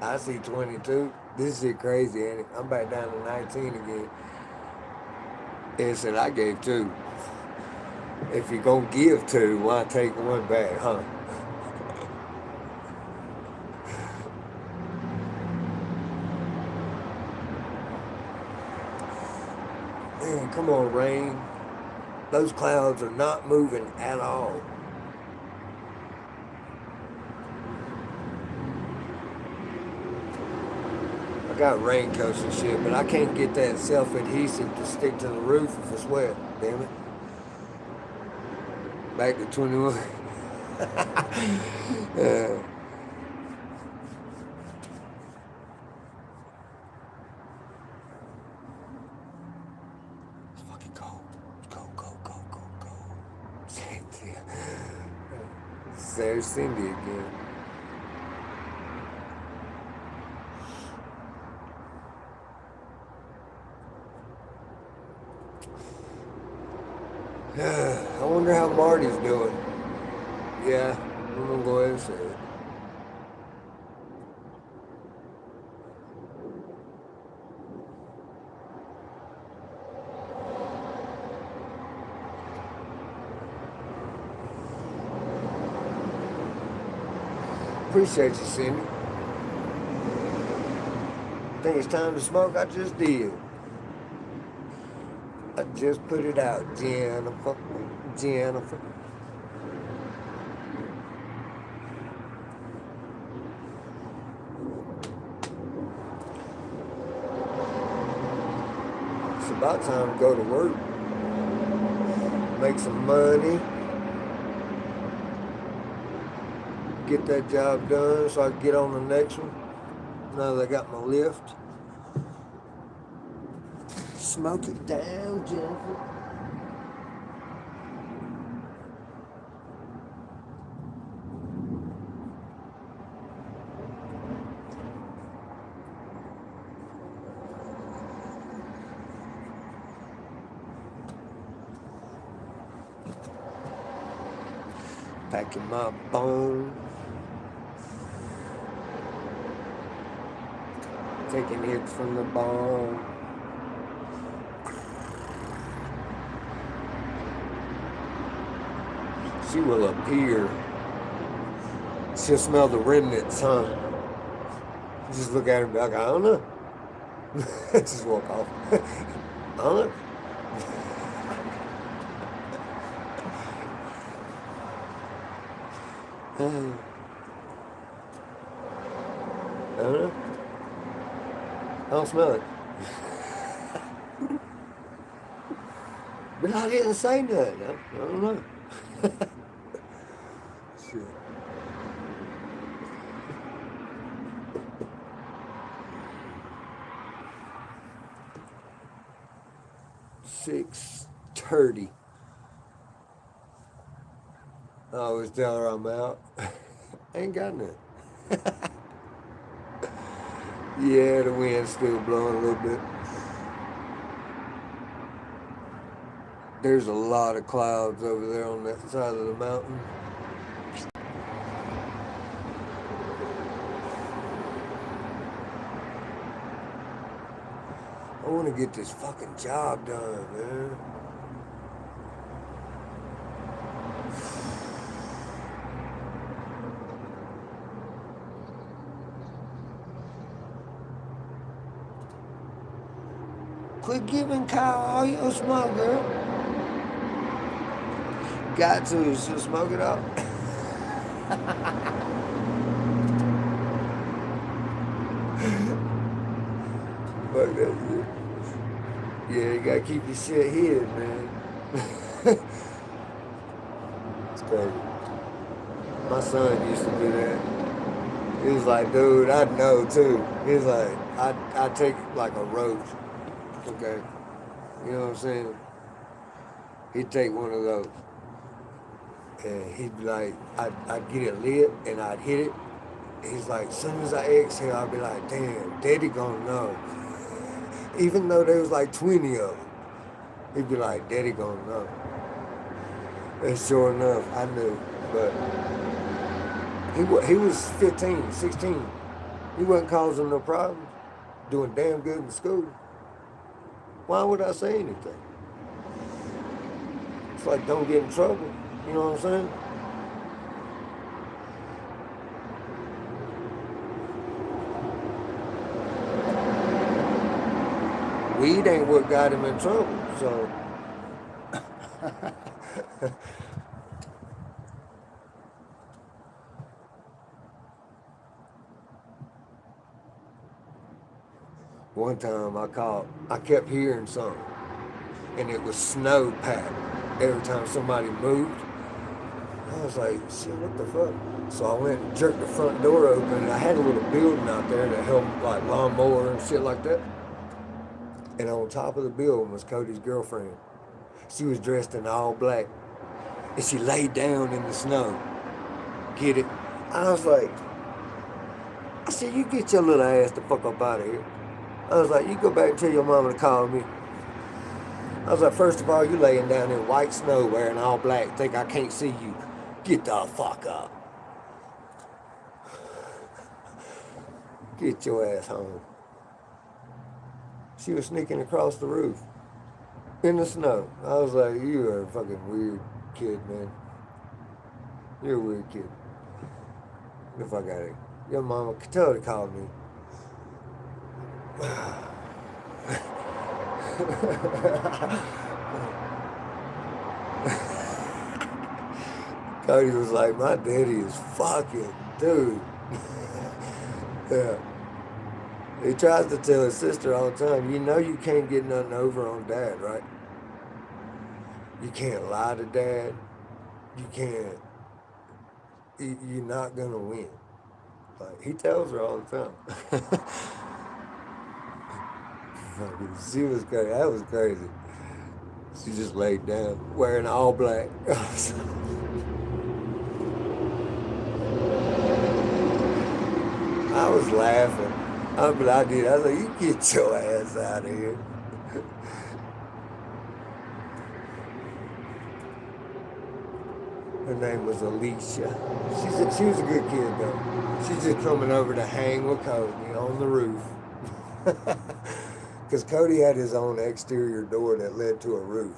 I see 22. This shit crazy, ain't it? I'm back down to 19 again. It said I gave 2. If you're gonna give 2, why take one back, huh? Man, come on, rain. Those clouds are not moving at all. I got raincoats and shit, but I can't get that self-adhesive to stick to the roof if it's wet. Damn it. Back to 21. It's fucking cold. Go. There's Cindy again. I wonder how Marty's doing. Yeah, I'm gonna go ahead and say it. Appreciate you, Cindy. Think it's time to smoke? I just did. I just put it out, Jennifer. It's about time to go to work. Make some money. Get that job done so I can get on the next one. Now that I got my lift. Smoke it down, Jennifer. Packing my bones. Taking hits from the bone. She will appear. She'll smell the remnants, huh? Just look at her and be like, I don't know. Just walk off. I don't know. I don't know. I don't smell it. But I didn't say nothing. I don't know. Shit. 6:30. I always tell her I'm out. Ain't got nothing. Yeah, the wind's still blowing a little bit. There's a lot of clouds over there on that side of the mountain. I want to get this fucking job done, man. Quit giving Kyle all your smoke, girl. Got to, she'll smoke it up. Fuck that shit. Yeah, you gotta keep your shit hid, man. It's crazy. My son used to do that. He was like, dude, I know too. He was like, I take like a roach, okay? You know what I'm saying? He'd take one of those. And he'd be like, I'd get it lit and I'd hit it. He's like, as soon as I exhale, I'd be like, damn, Daddy gonna know. Even though there was like 20 of them, he'd be like, Daddy gonna know. And sure enough, I knew. But he was 15, 16. He wasn't causing no problems, doing damn good in school. Why would I say anything? It's like, don't get in trouble. You know what I'm saying? Weed ain't what got him in trouble, so. One time I kept hearing something, and it was snow packed every time somebody moved. I was like, shit, what the fuck? So I went and jerked the front door open, and I had a little building out there that held like lawnmower and shit like that. And on top of the building was Cody's girlfriend. She was dressed in all black, and she laid down in the snow. Get it? I was like, I said, you get your little ass the fuck up out of here. I was like, you go back and tell your mama to call me. I was like, first of all, you laying down in white snow wearing all black, think I can't see you. Get the fuck up. Get your ass home. She was sneaking across the roof in the snow. I was like, you are a fucking weird kid, man. You're a weird kid. Get the fuck out of here. Your mama, tell her to call me. Cody was like, my daddy is fucking dude. Yeah. He tries to tell his sister all the time, you know you can't get nothing over on dad, right? You can't lie to dad. You can't. You're not gonna win. Like, he tells her all the time. She was crazy. That was crazy. She just laid down, wearing all black. I was laughing. But I did. I was like, you get your ass out of here. Her name was Alicia. She was a good kid, though. She's just coming over to hang with Cody on the roof. Because Cody had his own exterior door that led to a roof.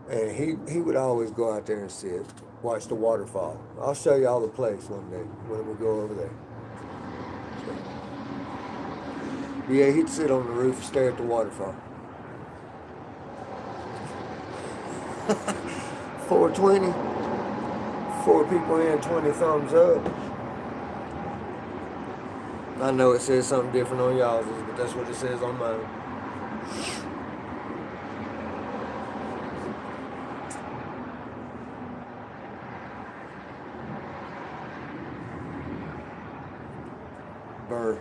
And he would always go out there and sit, watch the waterfall. I'll show y'all the place one day when we go over there. But yeah, he'd sit on the roof and stare at the waterfall. 420. 4 people in, 20 thumbs up. I know it says something different on y'all's, but that's what it says on mine. burr.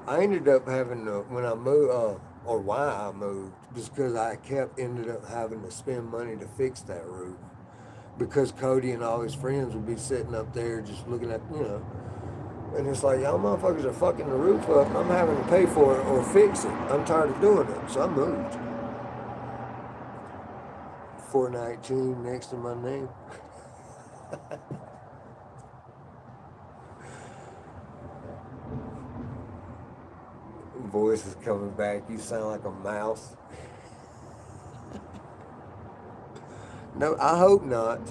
I ended up having to, when I moved, or why I moved, just because I ended up having to spend money to fix that roof. Because Cody and all his friends would be sitting up there just looking at, and it's like, y'all motherfuckers are fucking the roof up, and I'm having to pay for it or fix it. I'm tired of doing it, so I moved. 419 next to my name. Voice is coming back. You sound like a mouse. No, I hope not.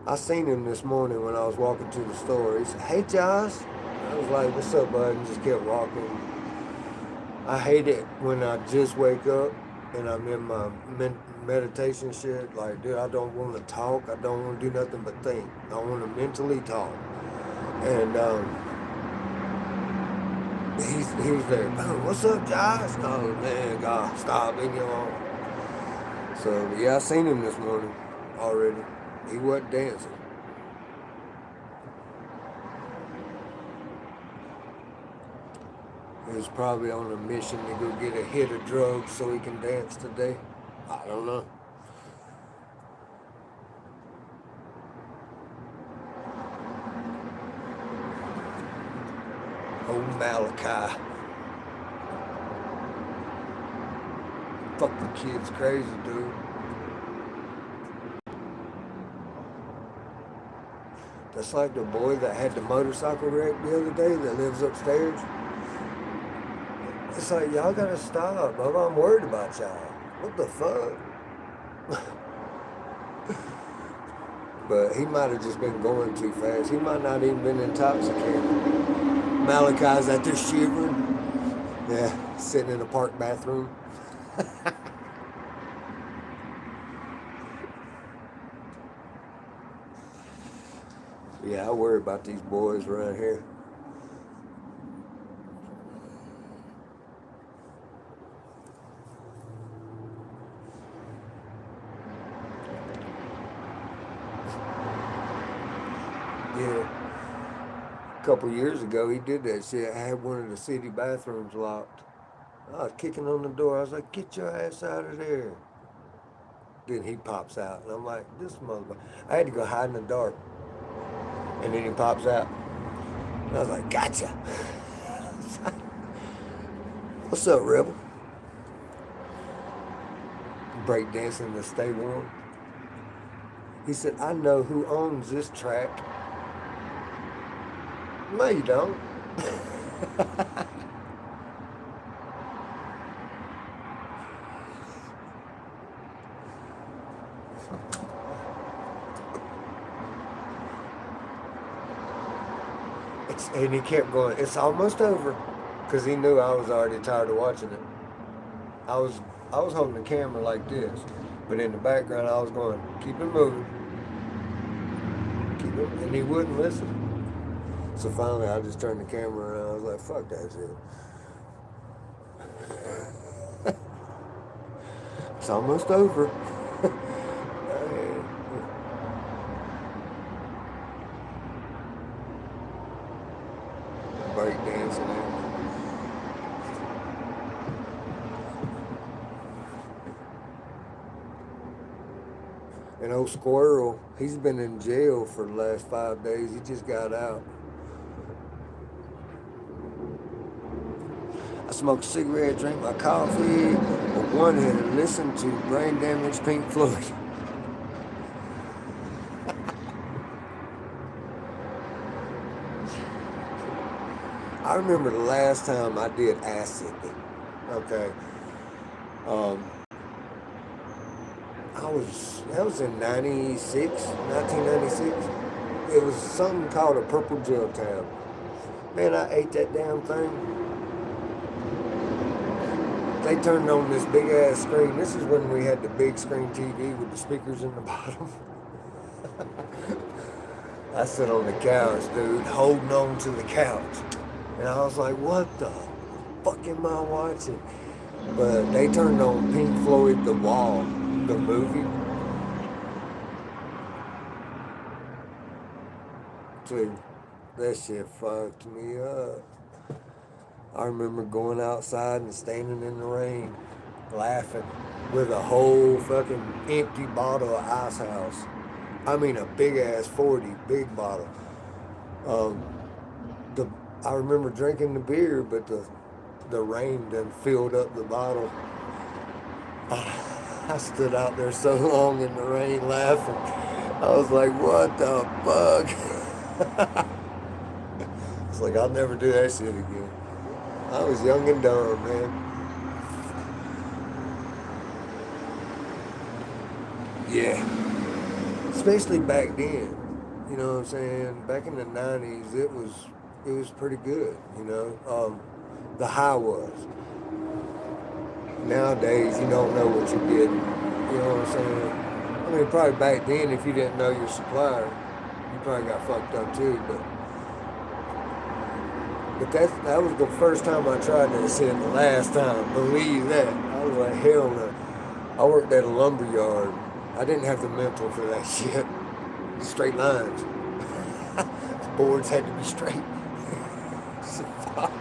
I seen him this morning when I was walking to the store. He said, "Hey, Josh." I was like, "What's up, bud?" And just kept walking. I hate it when I just wake up and I'm in my meditation shit. Like, dude, I don't want to talk. I don't want to do nothing but think. I want to mentally talk. And he was there. "What's up, Josh?" "Oh, man, God, stop, leave me alone." So, yeah, I seen him this morning already. He wasn't dancing. He was probably on a mission to go get a hit of drugs so he can dance today. I don't know. Oh, Malachi. Fuck the kid's crazy, dude. That's like the boy that had the motorcycle wreck the other day that lives upstairs. It's like, y'all gotta stop, Bubba. I'm worried about y'all. What the fuck? But he might have just been going too fast. He might not even been intoxicated. Malachi's out there shivering. Yeah, sitting in a park bathroom. Yeah, I worry about these boys around here. Yeah. A couple years ago, he did that shit. I had one of the city bathrooms locked. I was kicking on the door. I was like, "Get your ass out of there." Then he pops out. And I'm like, this motherfucker. I had to go hide in the dark. And then he pops out. And I was like, "Gotcha." "What's up, Rebel?" Breakdancing to stay warm. He said, "I know who owns this track." No, you don't. And he kept going, "It's almost over," because he knew I was already tired of watching it. I was holding the camera like this, but in the background I was going, "Keep it moving, keep it," and he wouldn't listen. So finally, I just turned the camera around. I was like, "Fuck that shit." It's almost over. Breakdancing. And old Squirrel, he's been in jail for the last 5 days. He just got out. I smoke a cigarette, drink my coffee, but one and listen to Brain Damage Pink Floyd. I remember the last time I did acid. Okay. That was in 1996. It was something called a purple gel tab. Man, I ate that damn thing. They turned on this big ass screen. This is when we had the big screen TV with the speakers in the bottom. I sit on the couch, dude, holding on to the couch. And I was like, what the fuck am I watching? But they turned on Pink Floyd The Wall, the movie. Dude, that shit fucked me up. I remember going outside and standing in the rain, laughing, with a whole fucking empty bottle of Ice House. I mean a big ass 40, big bottle. Um, the I remember drinking the beer, but the rain done filled up the bottle. I stood out there so long in the rain laughing. I was like, what the fuck? It's like, I'll never do that shit again. I was young and dumb, man. Yeah. Especially back then. You know what I'm saying? Back in the 90s, it was pretty good, you know. The high was. Nowadays, you don't know what you're getting. You know what I'm saying? I mean, probably back then, if you didn't know your supplier, you probably got fucked up too. But that was the first time I tried that shit. The last time, believe that. I was like, hell no. I worked at a lumber yard. I didn't have the mental for that shit. Straight lines. Boards had to be straight. So, fuck.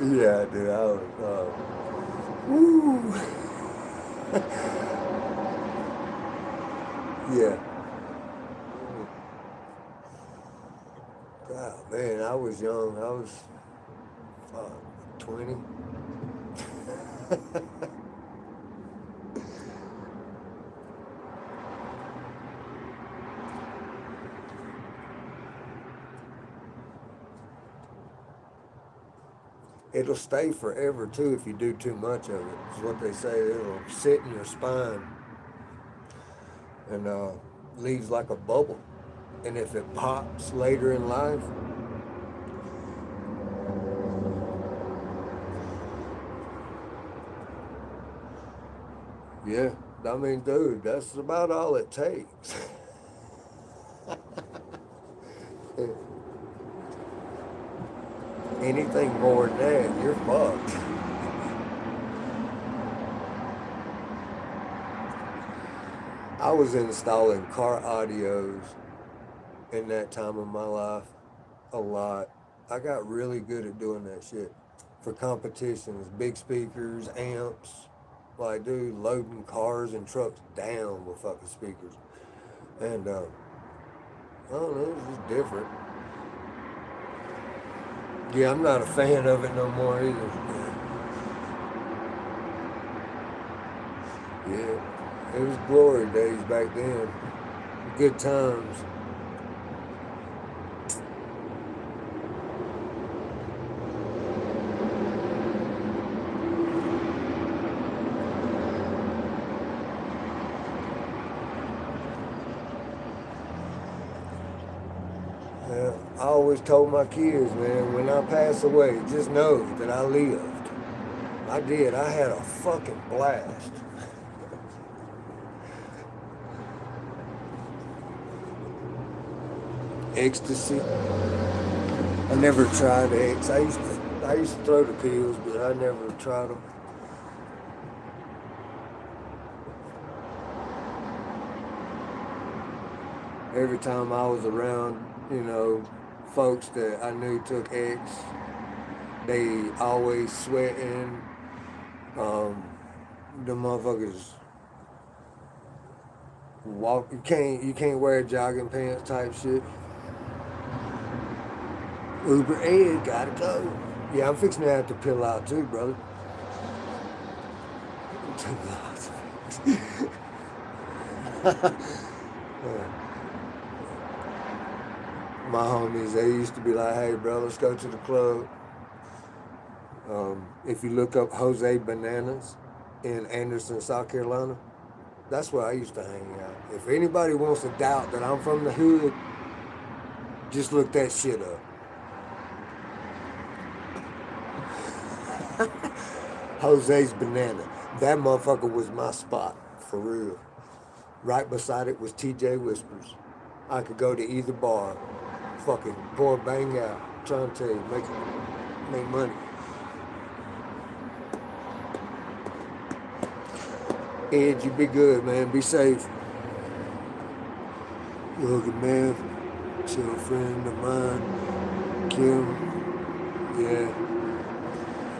Yeah, dude, I was, woo. Yeah. God, man, I was young. I was 20. It'll stay forever too if you do too much of it. Is what they say. It'll sit in your spine and leaves like a bubble. And if it pops later in life, yeah, I mean, dude, that's about all it takes. Anything more than that, you're fucked. I was installing car audios in that time of my life a lot. I got really good at doing that shit for competitions, big speakers, amps. Like, dude, loading cars and trucks down with fucking speakers. And, I don't know, it's just different. Yeah, I'm not a fan of it no more either. Yeah, it was glory days back then. Good times. Yeah, I always told my kids, man, when I pass away, just know that I lived. I did. I had a fucking blast. Ecstasy. I never tried X. I used to throw the pills, but I never tried them. Every time I was around, you know, folks that I knew took X, they always sweating. The motherfuckers walk. You can't wear jogging pants type shit. Uber Ed, gotta go. Yeah, I'm fixing to have to pill out too, brother. My homies, they used to be like, hey, bro, let's go to the club. If you look up Jose Bananas in Anderson, South Carolina, that's where I used to hang out. If anybody wants to doubt that I'm from the hood, just look that shit up. Jose's Banana. That motherfucker was my spot, for real. Right beside it was TJ Whispers. I could go to either bar fucking pour a bang out. I'm trying to tell you, make money. Ed, you be good, man. Be safe. Look at man, chill friend of mine, Kim. Yeah.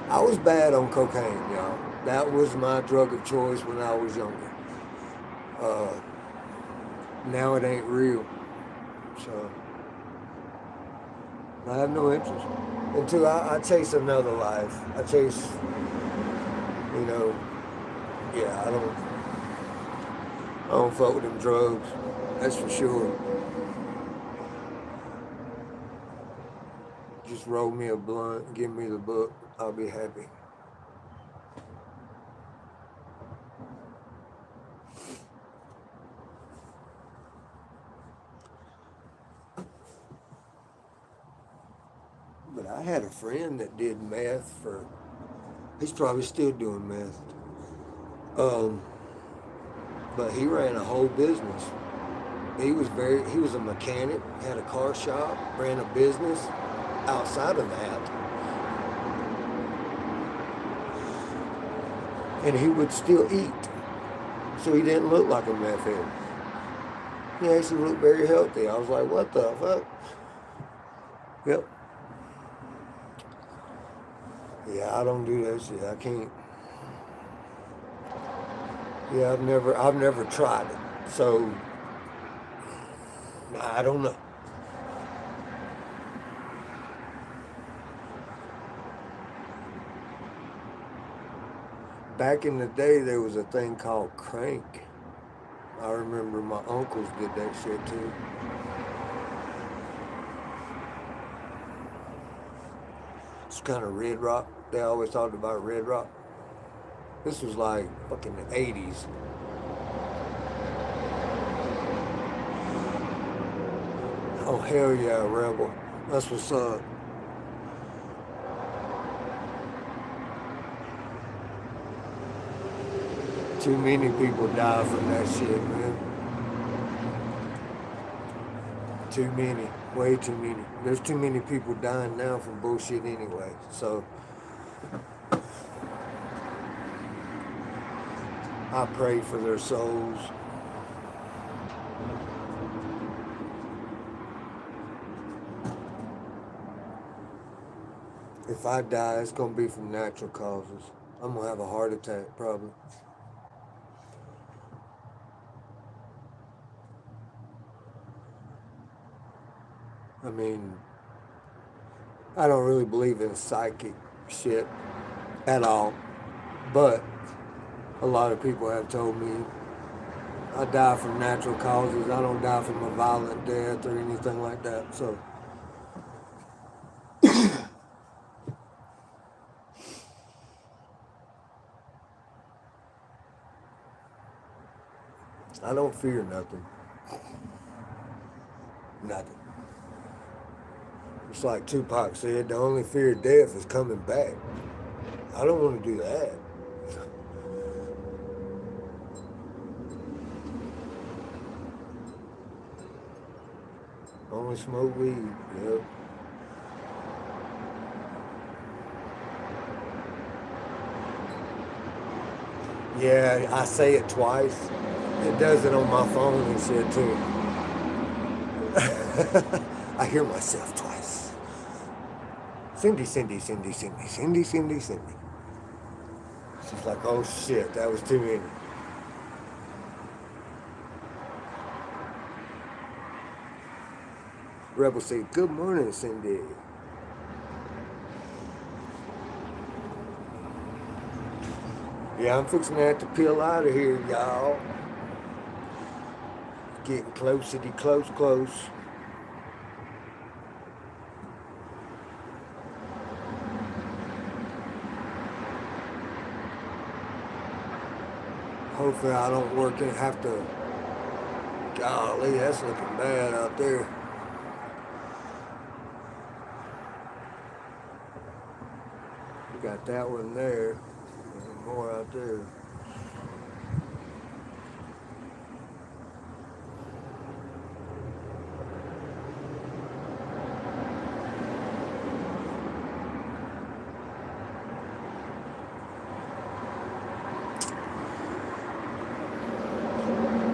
I was bad on cocaine, y'all. That was my drug of choice when I was younger. Now it ain't real. So I have no interest. Until I chase another life. I chase, yeah, I don't fuck with them drugs. That's for sure. Just roll me a blunt, give me the book, I'll be happy. But I had a friend that did meth he's probably still doing meth. But he ran a whole business. He was a mechanic, had a car shop, ran a business outside of that. And he would still eat. So he didn't look like a meth head. He actually looked very healthy. I was like, what the fuck? Yep. Yeah, I don't do that shit. I can't. Yeah, I've never tried it. So I don't know. Back in the day, there was a thing called crank. I remember my uncles did that shit too. It's kind of Red Rock. They always talked about Red Rock. This was like fucking the 80s. Oh, hell yeah, Rebel. That's what's up. Too many people die from that shit, man. Too many. Way too many. There's too many people dying now from bullshit anyway. So I pray for their souls. If I die, it's gonna be from natural causes. I'm gonna have a heart attack, probably. I mean, I don't really believe in psychic shit at all, but a lot of people have told me I die from natural causes. I don't die from a violent death or anything like that, so. I don't fear nothing. Nothing. It's like Tupac said, the only fear of death is coming back. I don't want to do that. Only smoke weed, yep. Yeah, I say it twice. It does it on my phone and shit too. I hear myself twice. Cindy, Cindy, Cindy, Cindy, Cindy, Cindy, Cindy. She's like, oh shit, that was too many. Rebel say, good morning, Cindy. Yeah, I'm fixing to have to peel out of here, y'all. Getting close, close. Hopefully I don't work and have to. Golly, that's looking bad out there. We got that one there. And more out there.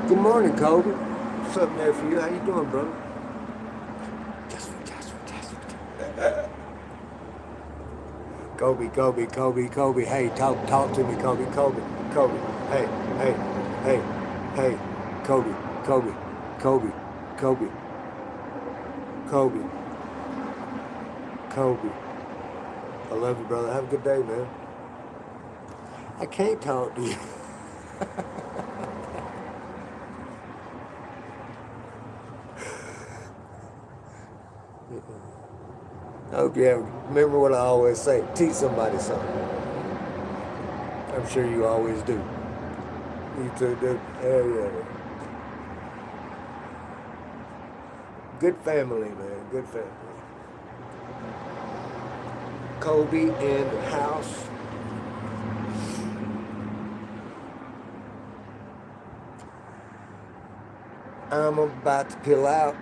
Good morning, Kobe. What's up there for you? How you doing, brother? Joshua. Kobe. Hey, talk to me, Kobe. Hey. Kobe. I love you, brother. Have a good day, man. I can't talk to you. I hope you have. Remember what I always say: teach somebody something. I'm sure you always do. You too, dude. Hell yeah. Good family, man. Good family. Kobe in the house. I'm about to peel out.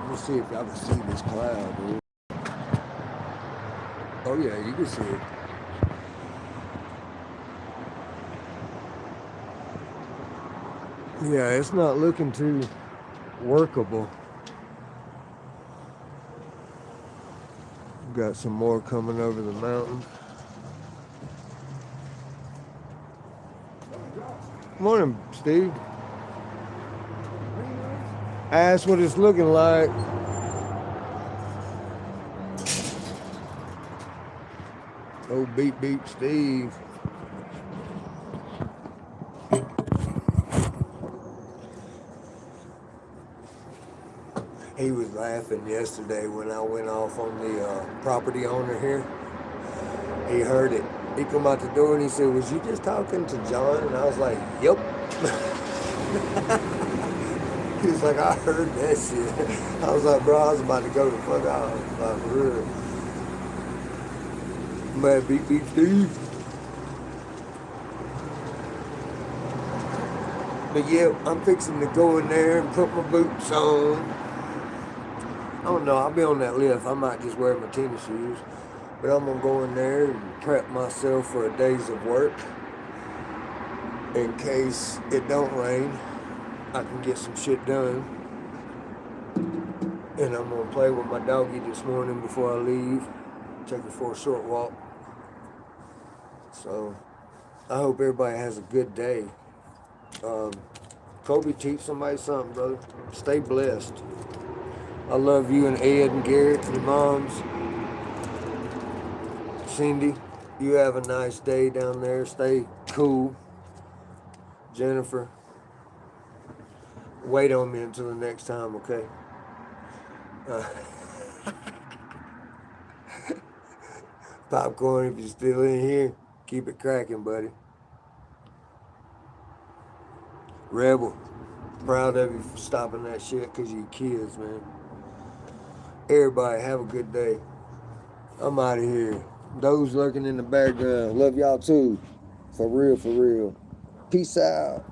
Let me see if y'all can see this cloud, dude. Oh yeah, you can see it. Yeah, it's not looking too workable. Got some more coming over the mountain. Morning, Steve. Ask what it's looking like. Oh, beep, Steve. He was laughing yesterday when I went off on the property owner here. He heard it. He come out the door and he said, "Was you just talking to John?" And I was like, "Yep." He was like, "I heard that shit." I was like, "Bro, I was about to go the fuck out." Like, for real. Man, beep, Steve. But yeah, I'm fixing to go in there and put my boots on. I don't know, I'll be on that lift. I might just wear my tennis shoes. But I'm gonna go in there and prep myself for a days of work. In case it don't rain, I can get some shit done. And I'm gonna play with my doggy this morning before I leave. Take her for a short walk. So, I hope everybody has a good day. Kobe, teach somebody something, brother. Stay blessed. I love you and Ed and Garrett and your moms. Cindy, you have a nice day down there. Stay cool. Jennifer, wait on me until the next time, okay? Popcorn, if you're still in here, keep it cracking, buddy. Rebel, proud of you for stopping that shit because you kids, man. Everybody, have a good day. I'm out of here. Those lurking in the background, love y'all too. For real. Peace out.